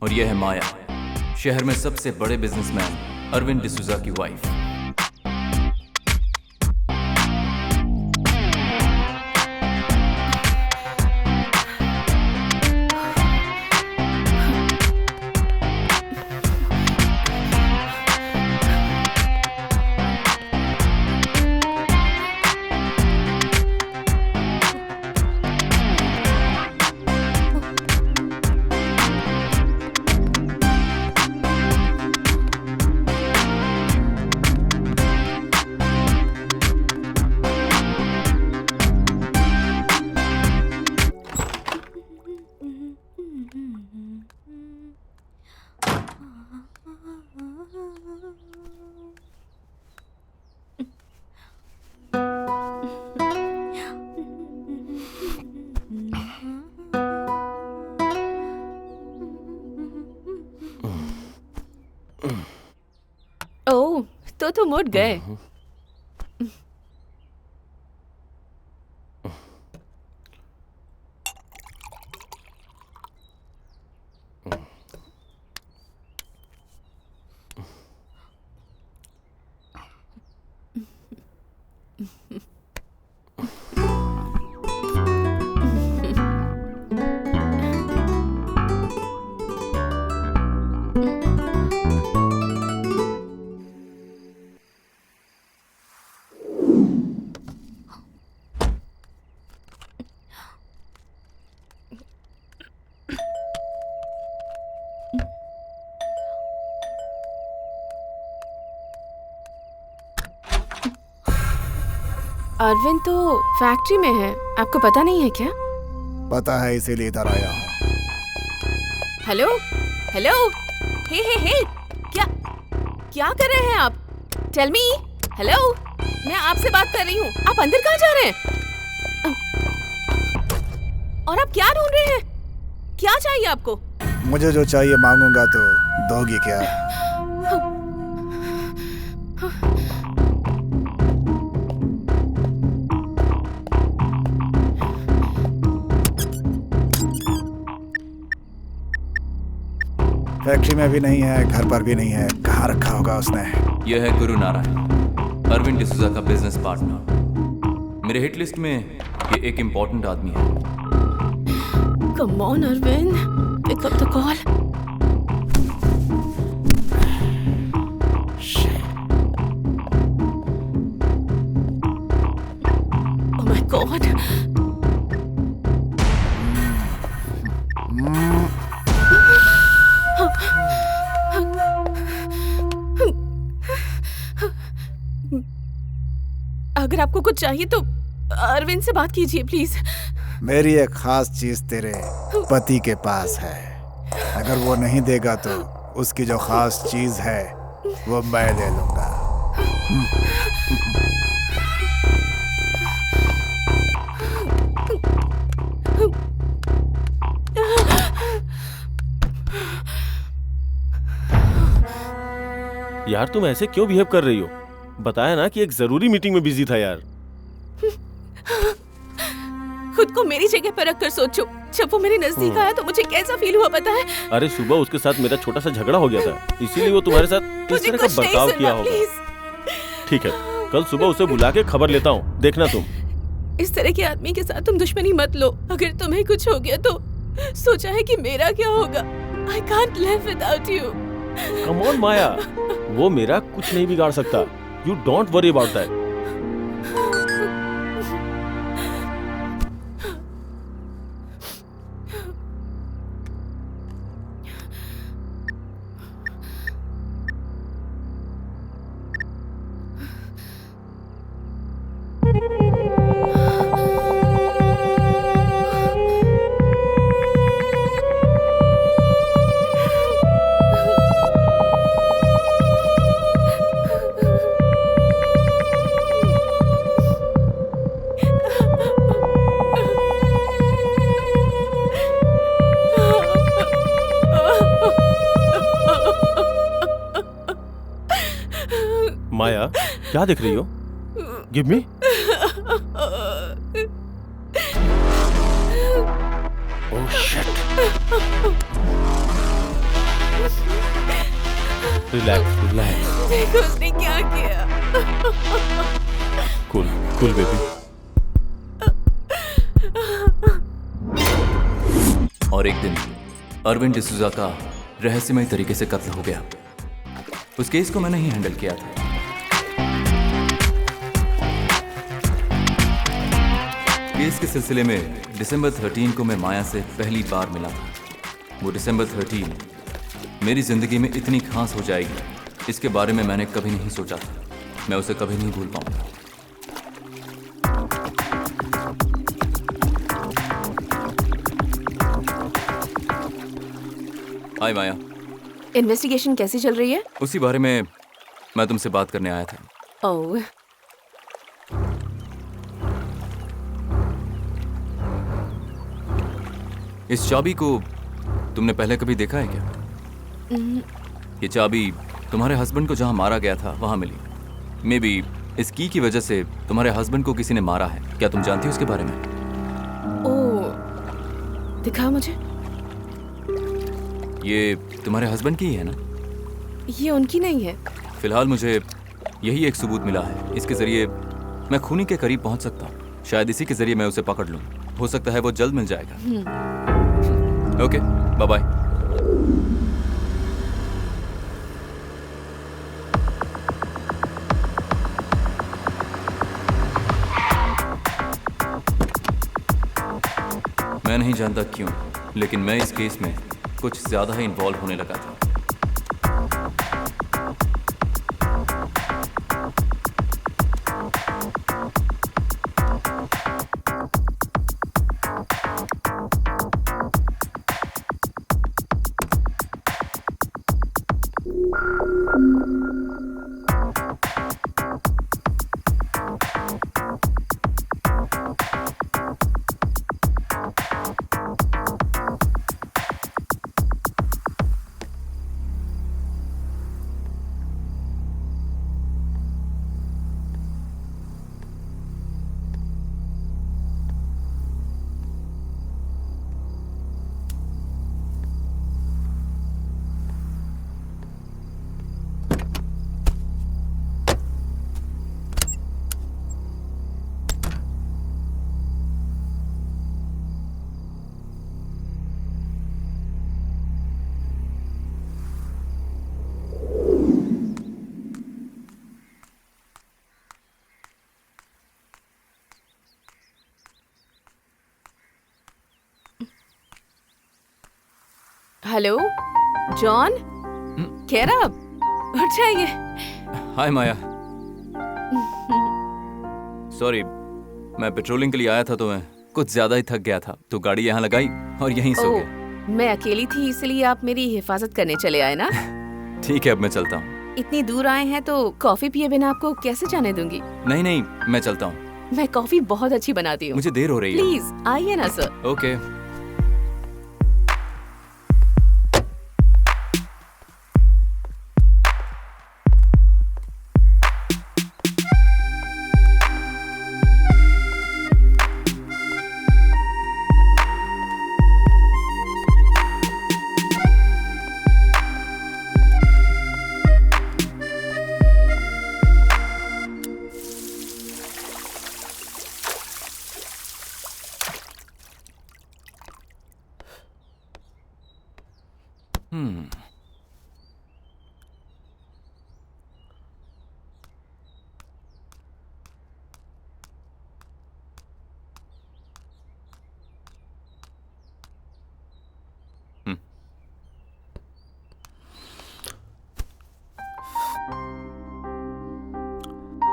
और यह है माया, शहर में सबसे बड़े बिजनेसमैन अरविंद डिसूजा की वाइफ। ओह, तो मुड़ गए। अरविंद तो फैक्ट्री में है, आपको पता नहीं है क्या? पता है, इसीलिए इधर आया हूँ। हेलो हेलो, हे क्या कर रहे हैं आप? Tell me. हेलो, मैं आपसे बात कर रही हूँ, आप अंदर कहाँ जा रहे हैं? और आप क्या ढूंढ रहे हैं? क्या चाहिए आपको? मुझे जो चाहिए मांगूंगा तो दोगी क्या? फैक्ट्री में भी नहीं है, घर पर भी नहीं है, कहाँ रखा होगा उसने? यह है गुरु नारायण, अरविंद डिसूजा का बिजनेस पार्टनर। मेरे हिट लिस्ट में ये एक इम्पोर्टेंट आदमी है। Come on Arvind, pick up the call. Oh my God. अगर आपको कुछ चाहिए तो अरविंद से बात कीजिए प्लीज। मेरी एक खास चीज तेरे पति के पास है, अगर वो नहीं देगा तो उसकी जो खास चीज है वो मैं ले लूंगा। यार तुम ऐसे क्यों बिहेव कर रही हो? बताया ना कि एक जरूरी मीटिंग में बिजी था यार। खुद को मेरी जगह पर रखकर सोचो, जब वो मेरे नजदीक आया तो मुझे कैसा फील हुआ पता है? अरे सुबह उसके साथ मेरा छोटा सा झगड़ा हो गया था, इसीलिए वो तुम्हारे साथ इस तरह का बर्ताव किया होगा। ठीक है, कल सुबह उसे बुला के खबर लेता हूँ, देखना तुम। इस तरह के आदमी के साथ तुम दुश्मनी मत लो। अगर तुम्हें कुछ हो गया तो सोचा है कि मेरा क्या होगा? I can't live without you. Come on Maya, वो मेरा कुछ नहीं बिगाड़ सकता। You don't worry about that. माया, क्या देख रही हो? Give me. Oh shit. Relax relax. देखो उसने क्या किया। Cool cool baby. और एक दिन अरविंद डिसूजा का रहस्यमय तरीके से कत्ल हो गया। उस केस को मैंने ही हैंडल किया था। केस के सिलसिले में दिसंबर 13 को मैं माया से पहली बार मिला था। वो दिसंबर 13 मेरी जिंदगी में इतनी खास हो जाएगी, इसके बारे में मैंने कभी नहीं सोचा था। मैं उसे कभी नहीं भूल पाऊंगा। हाय माया। इन्वेस्टिगेशन कैसी चल रही है? उसी बारे में मैं तुमसे बात करने आया था। ओह, इस चाबी को तुमने पहले कभी देखा है क्या? ये चाबी तुम्हारे हस्बैंड को जहां मारा गया था वहां मिली। मे बी इस की वजह से तुम्हारे हस्बैंड को किसी ने मारा है। क्या तुम जानती हो इसके बारे में? ओह, दिखाओ मुझे। ये तुम्हारे हस्बैंड की ही है ना? ये उनकी नहीं है। फिलहाल मुझे यही एक सबूत मिला है। इसके जरिए मैं खूनी के करीब पहुंच सकता हूँ। शायद इसी के जरिए मैं उसे पकड़ लूँ। हो सकता है वो जल्द मिल जाएगा। Okay, bye bye. मैं नहीं जानता क्यों, लेकिन मैं इस केस में कुछ ज्यादा ही इन्वॉल्व होने लगा था। हेलो जॉन, खैर आप उठ जाइए। हाय माया। सॉरी, मैं पेट्रोलिंग के लिए आया था तो मैं कुछ ज्यादा ही थक गया था, तो गाड़ी यहाँ लगाई और यहीं सो ओह, गया। मैं अकेली थी इसलिए आप मेरी हिफाजत करने चले आए ना। ठीक है, अब मैं चलता हूँ। इतनी दूर आए हैं तो कॉफी पिए बिना आपको कैसे जाने दूंगी। नहीं नहीं, मैं चलता हूँ, मैं कॉफी बहुत अच्छी बनाती हूँ। मुझे देर हो रही है। प्लीज आइए ना सर। ओके।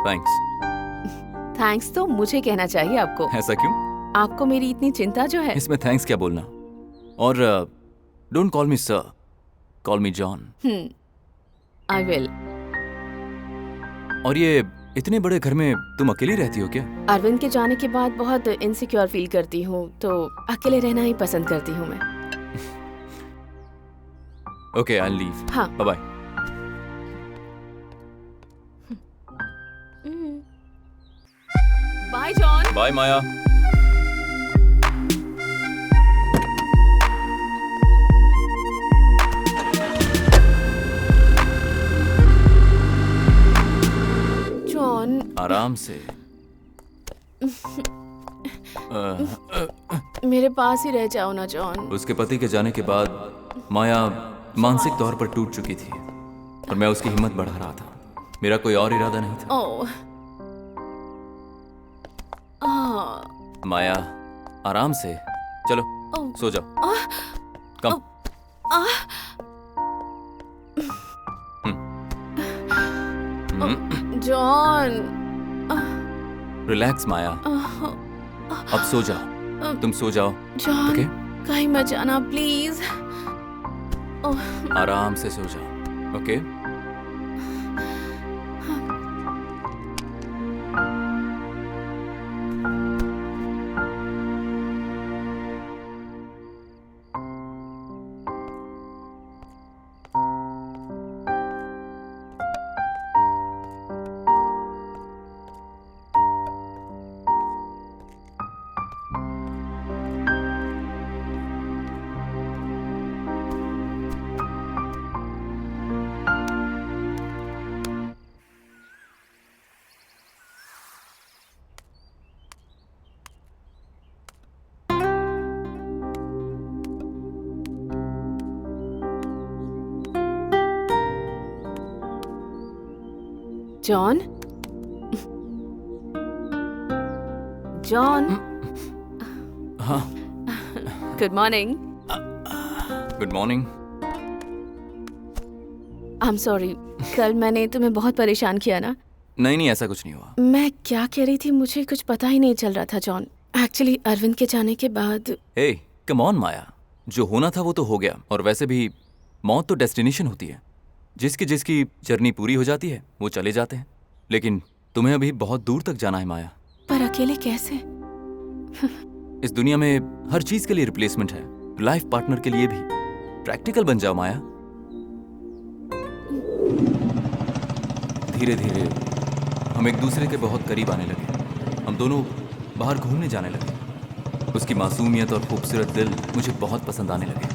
थैंक्स। थैंक्स तो मुझे कहना चाहिए आपको। ऐसा क्यों? आपको मेरी इतनी चिंता जो है। इसमें थैंक्स क्या बोलना। और don't call me sir, call me John. I will. और ये इतने बड़े घर में तुम अकेली रहती हो क्या? अरविंद के जाने के बाद बहुत इनसिक्योर फील करती हूँ, तो अकेले रहना ही पसंद करती हूँ मैं। Okay, I leave. हाँ। Bye bye. Bye John. Bye Maya. John, आराम से। मेरे पास ही रह जाओ ना जॉन। उसके पति के जाने के बाद माया मानसिक तौर पर टूट चुकी थी और मैं उसकी हिम्मत बढ़ा रहा था। मेरा कोई और इरादा नहीं था। ओह। माया, आराम से। चलो ओह। सो जाओ। कम। जॉन। रिलैक्स माया, अब सो जाओ। तुम सो जाओ। John, okay? कहीं मत जाना प्लीज। आराम से सो जाओ। ओके? John, John. हाँ, good morning. Good morning. I am sorry, कल मैंने तुम्हें बहुत परेशान किया ना। नहीं नहीं, ऐसा कुछ नहीं हुआ। मैं क्या कह रही थी मुझे कुछ पता ही नहीं चल रहा था जॉन। एक्चुअली अरविंद के जाने के बाद। हे, कम ऑन माया, जो होना था वो तो हो गया। और वैसे भी मौत तो डेस्टिनेशन होती है। जिसकी जर्नी पूरी हो जाती है वो चले जाते हैं, लेकिन तुम्हें अभी बहुत दूर तक जाना है माया। पर अकेले कैसे? इस दुनिया में हर चीज के लिए रिप्लेसमेंट है, लाइफ पार्टनर के लिए भी। प्रैक्टिकल बन जाओ माया। धीरे धीरे हम एक दूसरे के बहुत करीब आने लगे। हम दोनों बाहर घूमने जाने लगे। उसकी मासूमियत और खूबसूरत दिल मुझे बहुत पसंद आने लगे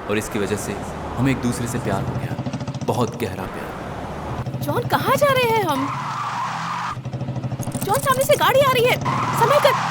और इसकी वजह से हमें एक दूसरे से प्यार हो गया, बहुत गहरा प्यार। जॉन, कहाँ जा रहे हैं हम? जॉन, सामने से गाड़ी आ रही है, संभल कर।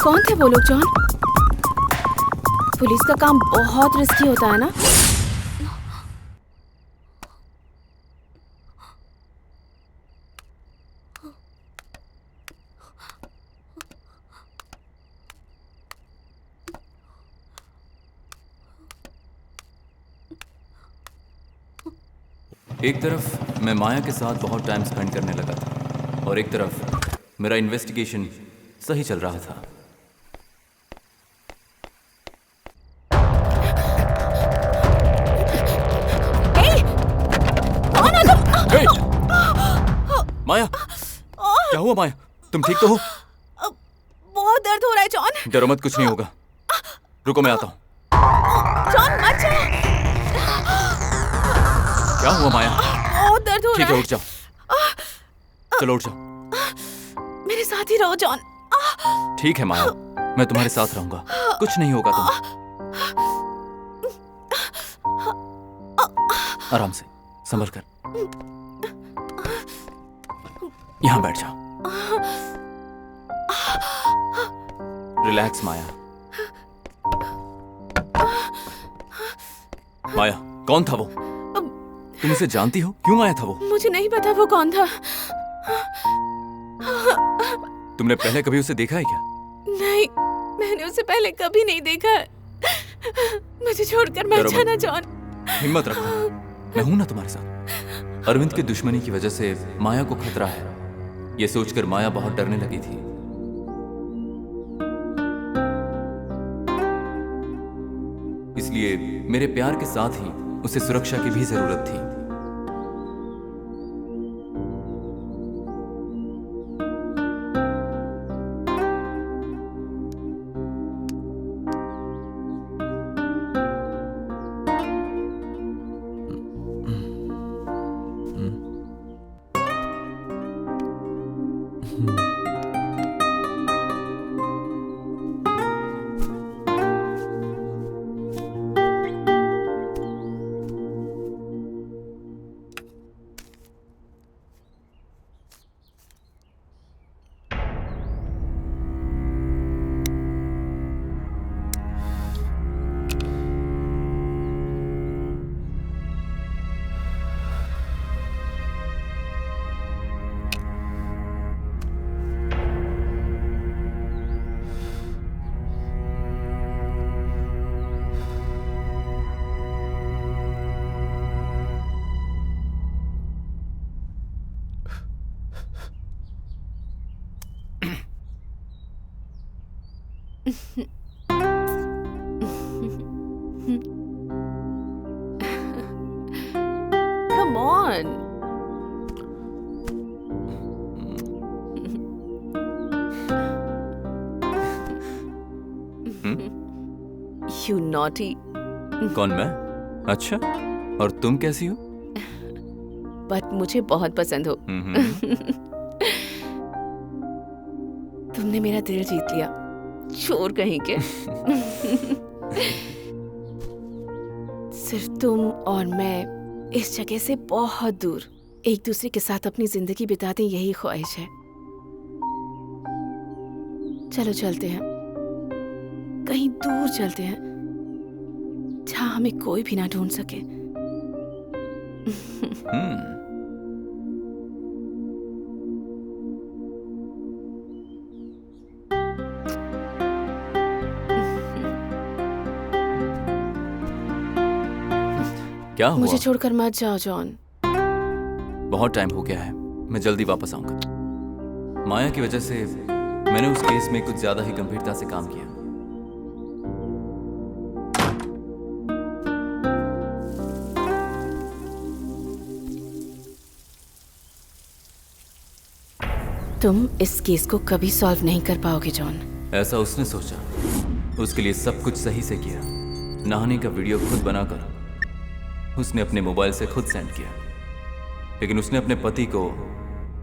कौन थे वो लोग जॉन? पुलिस का काम बहुत रिस्की होता है ना? एक तरफ मैं माया के साथ बहुत टाइम स्पेंड करने लगा था और एक तरफ मेरा इन्वेस्टिगेशन सही चल रहा था। Hey! माया, क्या हुआ माया? तुम ठीक तो हो? बहुत दर्द हो रहा है जॉन। डरो मत, कुछ नहीं होगा। रुको, मैं आता हूँ। जॉन मत जा। क्या हुआ माया? बहुत दर्द हो ठीक रहा है, उठ जाओ। चलो उठ जाओ। मेरे साथ ही रहो जॉन। ठीक है माया, मैं तुम्हारे साथ रहूंगा, कुछ नहीं होगा तुम्हें। आराम से, संभल कर। यहाँ बैठ जाओ। रिलैक्स माया। माया, कौन था वो? तुम इसे जानती हो? क्यों आया था वो? मुझे नहीं पता वो कौन था। तुमने पहले कभी उसे देखा है क्या? नहीं, मैंने उसे पहले कभी नहीं देखा। मुझे छोड़कर मत डरो मत। जाना जॉन। हिम्मत रखो, मैं हूं ना तुम्हारे साथ। अरविंद की दुश्मनी की वजह से माया को खतरा है, ये सोचकर माया बहुत डरने लगी थी। इसलिए मेरे प्यार के साथ ही उसे सुरक्षा की भी जरूरत थी। Come on. You naughty. कौन, मैं? अच्छा, और तुम कैसी हो? बट मुझे बहुत पसंद हो। तुमने मेरा दिल जीत लिया, चोर कहीं के। सिर्फ तुम और मैं इस जगह से बहुत दूर एक दूसरे के साथ अपनी जिंदगी बिताते, यही ख्वाहिश है। चलो चलते हैं, कहीं दूर चलते हैं जहां हमें कोई भी ना ढूंढ सके। क्या हुआ? मुझे छोड़कर मत जाओ जॉन। बहुत टाइम हो गया है, मैं जल्दी वापस आऊंगा। माया की वजह से मैंने उस केस में कुछ ज्यादा ही गंभीरता से काम किया। तुम इस केस को कभी सॉल्व नहीं कर पाओगे जॉन। ऐसा उसने सोचा। उसके लिए सब कुछ सही से किया। नहाने का वीडियो खुद बनाकर उसने अपने मोबाइल से खुद सेंड किया। लेकिन उसने अपने पति को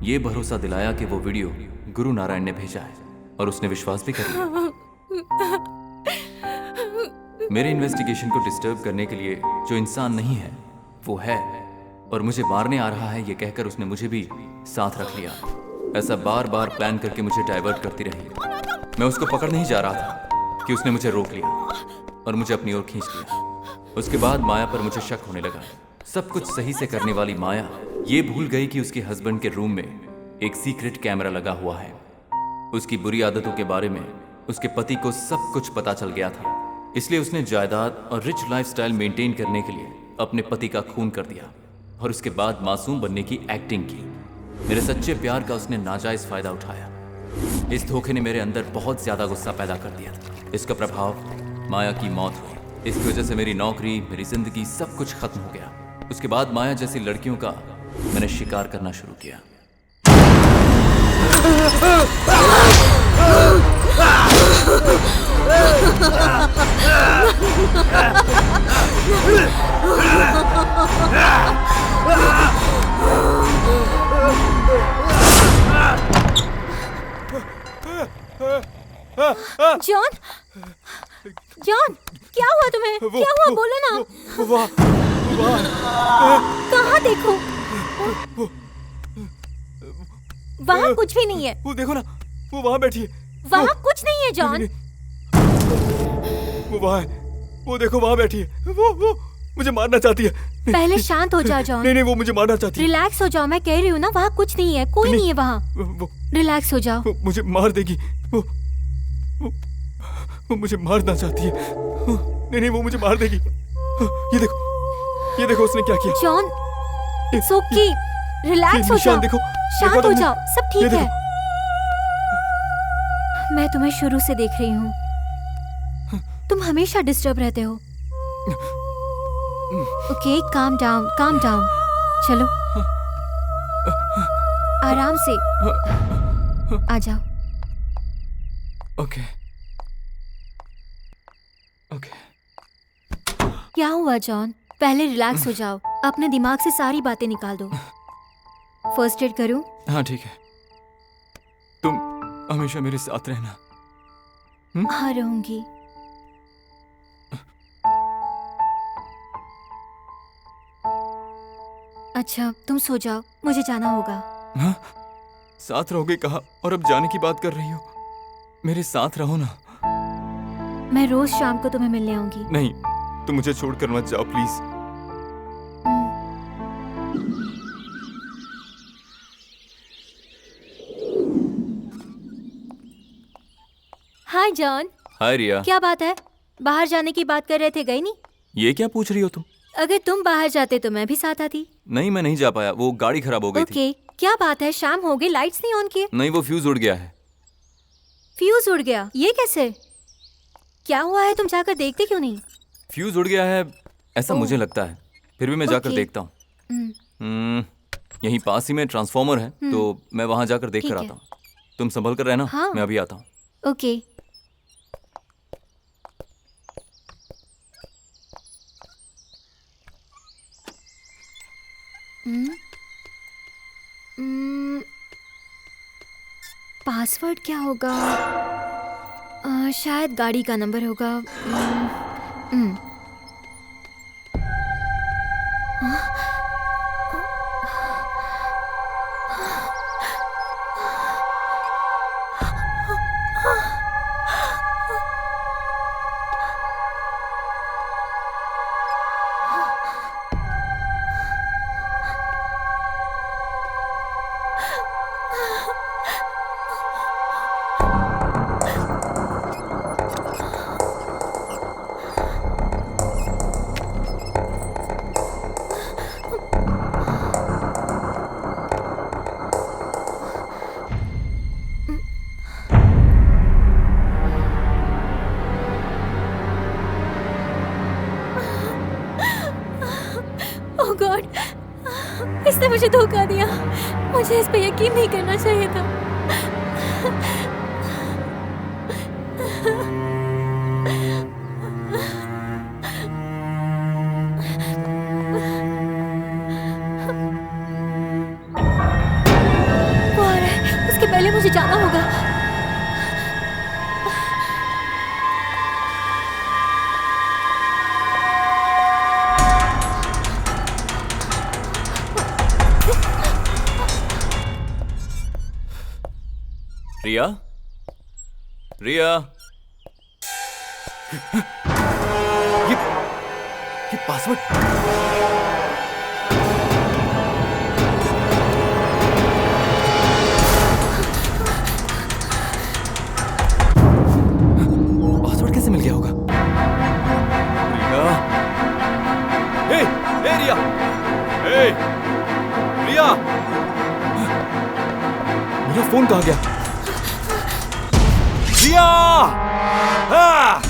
यह भरोसा दिलाया कि वो वीडियो गुरु नारायण ने भेजा है, और उसने विश्वास भी कर लिया। मेरे इन्वेस्टिगेशन को डिस्टर्ब करने के लिए जो इंसान नहीं है वो है, और मुझे मारने आ रहा है ये कहकर उसने मुझे भी साथ रख लिया। ऐसा बार बार प्लान करके मुझे डाइवर्ट करती रही। मैं उसको पकड़ नहीं जा रहा था कि उसने मुझे रोक लिया और मुझे अपनी ओर खींच लिया। उसके बाद माया पर मुझे शक होने लगा। सब कुछ सही से करने वाली माया ये भूल गई कि उसके हस्बैंड के रूम में एक सीक्रेट कैमरा लगा हुआ है। उसकी बुरी आदतों के बारे में उसके पति को सब कुछ पता चल गया था। इसलिए उसने जायदाद और रिच लाइफस्टाइल मेंटेन करने के लिए अपने पति का खून कर दिया और उसके बाद मासूम बनने की एक्टिंग की। मेरे सच्चे प्यार का उसने नाजायज फायदा उठाया। इस धोखे ने मेरे अंदर बहुत ज्यादा गुस्सा पैदा कर दिया। इसका प्रभाव माया की मौत हुई। इसकी वजह से मेरी नौकरी, मेरी जिंदगी, सब कुछ खत्म हो गया। उसके बाद माया जैसी लड़कियों का मैंने शिकार करना शुरू किया। जॉन, जॉन, क्या हुआ तुम्हें? क्या हुआ, बोलो ना। कहाँ देखो? वहाँ कुछ भी नहीं है। वो देखो ना, वो वहाँ बैठी है। वहाँ कुछ नहीं है जॉन। वो वहाँ है। वो देखो वहाँ बैठी है। वो मुझे मारना चाहती है। पहले शांत हो जा जॉन। नहीं, वो मुझे मारना चाहती है। रिलैक्स हो जाओ, मैं कह रही हूँ ना, वहाँ कुछ नहीं है, कोई नहीं है वहाँ। रिलैक्स हो जाओ। वो मुझे मार देगी। वो मुझे मारना चाहती है। नहीं, वो मुझे मार देगी। ये देखो उसने क्या किया। जॉन, सोकी, रिलैक्स हो जाओ, देखो, शांत हो जाओ, सब ठीक है। मैं तुम्हें शुरू से देख रही हूँ, तुम हमेशा डिस्टर्ब रहते हो। Okay, calm down, calm down. चलो आराम से आ जाओ। ओके। क्या हुआ जॉन? पहले रिलैक्स हो जाओ, अपने दिमाग से सारी बातें निकाल दो। फर्स्ट एड करूं? हाँ ठीक है। तुम हमेशा मेरे साथ रहना। हाँ, रहूंगी। अच्छा, तुम सो जाओ, मुझे जाना होगा। हाँ? साथ रहोगे कहा और अब जाने की बात कर रही हो? मेरे साथ रहो ना। मैं रोज शाम को तुम्हें मिलने आऊंगी। नहीं, तुम मुझे छोड़कर मत जाओ प्लीज। Hi John. हाय रिया। क्या बात है? बाहर जाने की बात कर रहे थे, गई नहीं? ये क्या पूछ रही हो तुम? अगर तुम बाहर जाते तो मैं भी साथ आती। नहीं, मैं नहीं जा पाया, वो गाड़ी खराब हो गई थी। ओके, क्या बात है, शाम हो गई, लाइट्स नहीं ऑन किए? नहीं, वो फ्यूज उड़ गया है। फ्यूज उड़ गया? ये कैसे? क्या हुआ है, तुम जाकर देखते क्यों नहीं? फ्यूज उड़ गया है ऐसा मुझे लगता है, फिर भी मैं जाकर ओके। देखता हूँ। यहीं पास ही में ट्रांसफॉर्मर है, तो मैं वहां जाकर देख कर ठीक है। आता हूँ। तुम संभल कर रहना। हाँ। मैं अभी आता हूँ। ओके। पासवर्ड क्या होगा? शायद गाड़ी का नंबर होगा। ओह गॉड, इसने मुझे धोखा दिया। मुझे इस पे यकीन नहीं करना चाहिए था। वो आ रहा है, उसके पहले मुझे जाना होगा। रिया, रिया, ये पासवर्ड। पासवर्ड कैसे मिल गया होगा? रिया, हे, हे रिया, हे, रिया, मेरा फोन कहाँ गया? रिया! हाँ!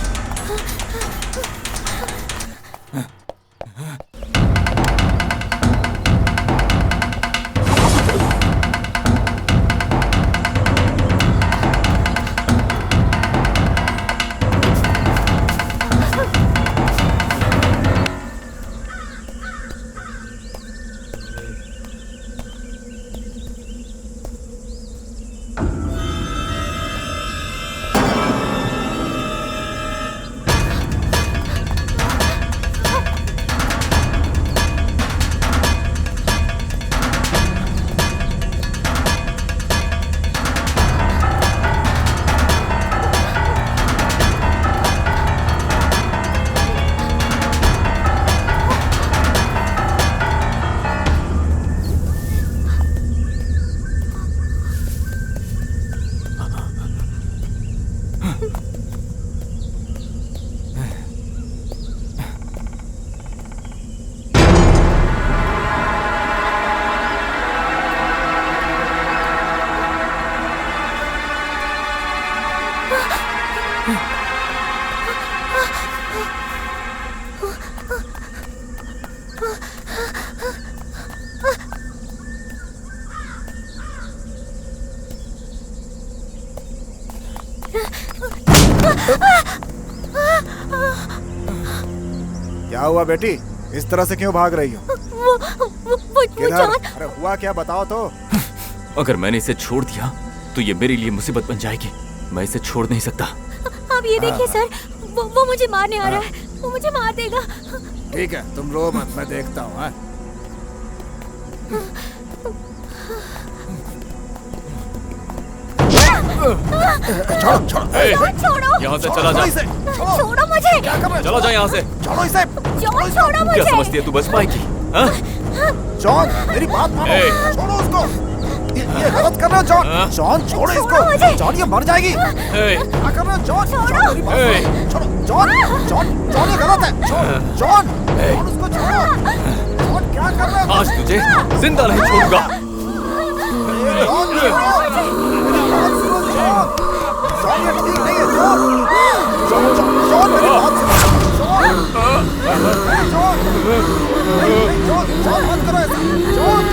क्या हुआ बेटी? इस तरह से क्यों भाग रही हो? वो किधर? जॉन। अरे हुआ क्या, बताओ तो। अगर मैंने इसे छोड़ दिया तो ये मेरे लिए मुसीबत बन जाएगी। मैं इसे छोड़ नहीं सकता। आप ये देखिए सर, वो मुझे मारने आ रहा है, वो मुझे मार देगा। ठीक है, तुम रो मत, मैं देखता हूँ। हाँ? छोड़ो छोड़ो छोड़ो, यहाँ से चला जा। इसे, छोड़ो मुझे, क्या कर रहे हो? चला जा यहाँ से। छोड़ो इसे। जॉन छोड़ो क्या मुझे। समझती है तू बच पाएगी? हाँ? जॉन मेरी बात मानो, ए! छोड़ो उसको। ये गलत कर रहे हो जॉन। हाँ? जॉन छोड़ो छोड़ो मुझे। इसको। जॉन ये मर जाएगी। ए, क्या कर रहे हो जॉन? जॉन मेरी बात ए! मानो। छोड़ो जॉन, जॉन जॉन ये गलत है। जॉन जॉन उसको छोड़ो। जॉन क्या कर रहे हो? आज तुझे जिंदा नहीं छोड़ूंगा। जॉन छोड़ो। मेरी बात सुनो जॉन। जॉन ये ठीक नहीं है जॉन। जॉन मेरी बात सुनो। जॉन जॉन मत करो ऐसा। जॉन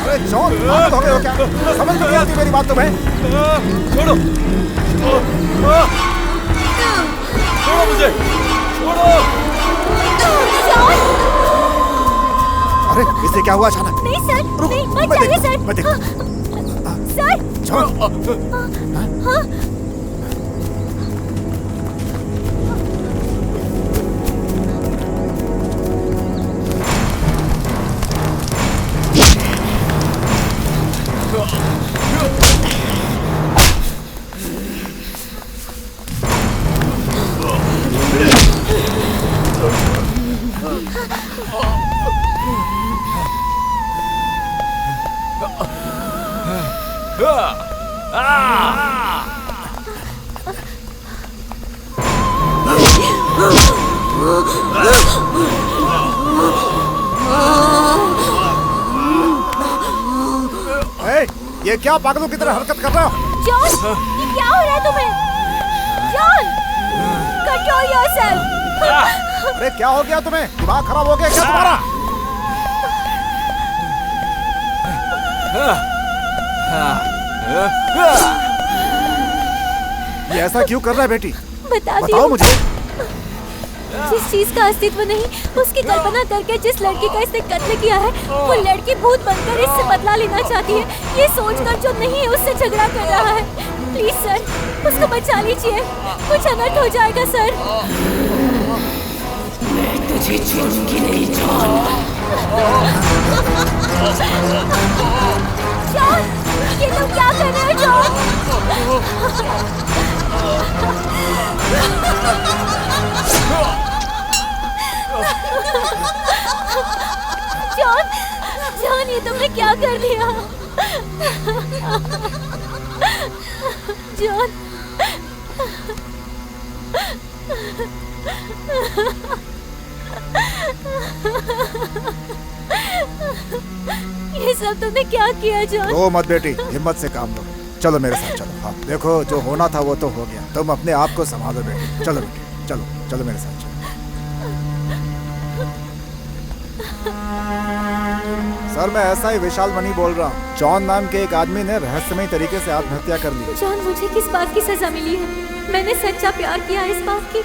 अरे जॉन पागल हो गए हो क्या? समझ नहीं आती मेरी बात तुम्हें? छोड़ो, छोड़ो मुझे, छोड़ो। अरे इसे क्या हुआ अचानक? नहीं सर, रुको, नहीं, मत मैं जाइए देखता सर। हूँ, मैं देखता हूँ। सर, जॉन ए, ये क्या पागलों की तरह हरकत कर रहे हो? जॉन, ये क्या हो रहा है तुम्हें? John, control yourself. अरे क्या हो गया तुम्हें? दिमाग खराब हो गया क्या तुम्हारा? ये ऐसा क्यों कर रहा है बेटी? बता बताओ दियो। मुझे। जिस चीज का अस्तित्व नहीं, उसकी कल्पना करके जिस लड़की का इसने कत्ल किया है, वो लड़की भूत बनकर इससे बदला लेना चाहती है। ये सोचकर जो नहीं है उससे झगड़ा कर रहा है। प्लीज सर, उसको बचा लीजिए, कुछ अनर्थ हो जाएगा सर। मैं तुझे छोड़ूंगी नहीं जॉन। जॉन, ये तुम क्या कर रहे हो जॉन? जॉन, जॉन, ये तुमने क्या कर दिया? जॉन, ये सब तुमने क्या किया जॉन? रो मत बेटी, हिम्मत से काम लो। चलो मेरे साथ चलो। हाँ देखो, जो होना था वो तो हो गया। तुम अपने आप को संभालो बेटी। चलो बेटी, चलो चलो मेरे साथ चलो। सर, मैं ऐसा ही विशाल मनी बोल रहा हूँ। जॉन नाम के एक आदमी ने रहस्यमय तरीके से आत्महत्या कर ली। जॉन, मुझे किस बात की सजा मिली है? मैंने सच्चा प्यार किया इस बात की।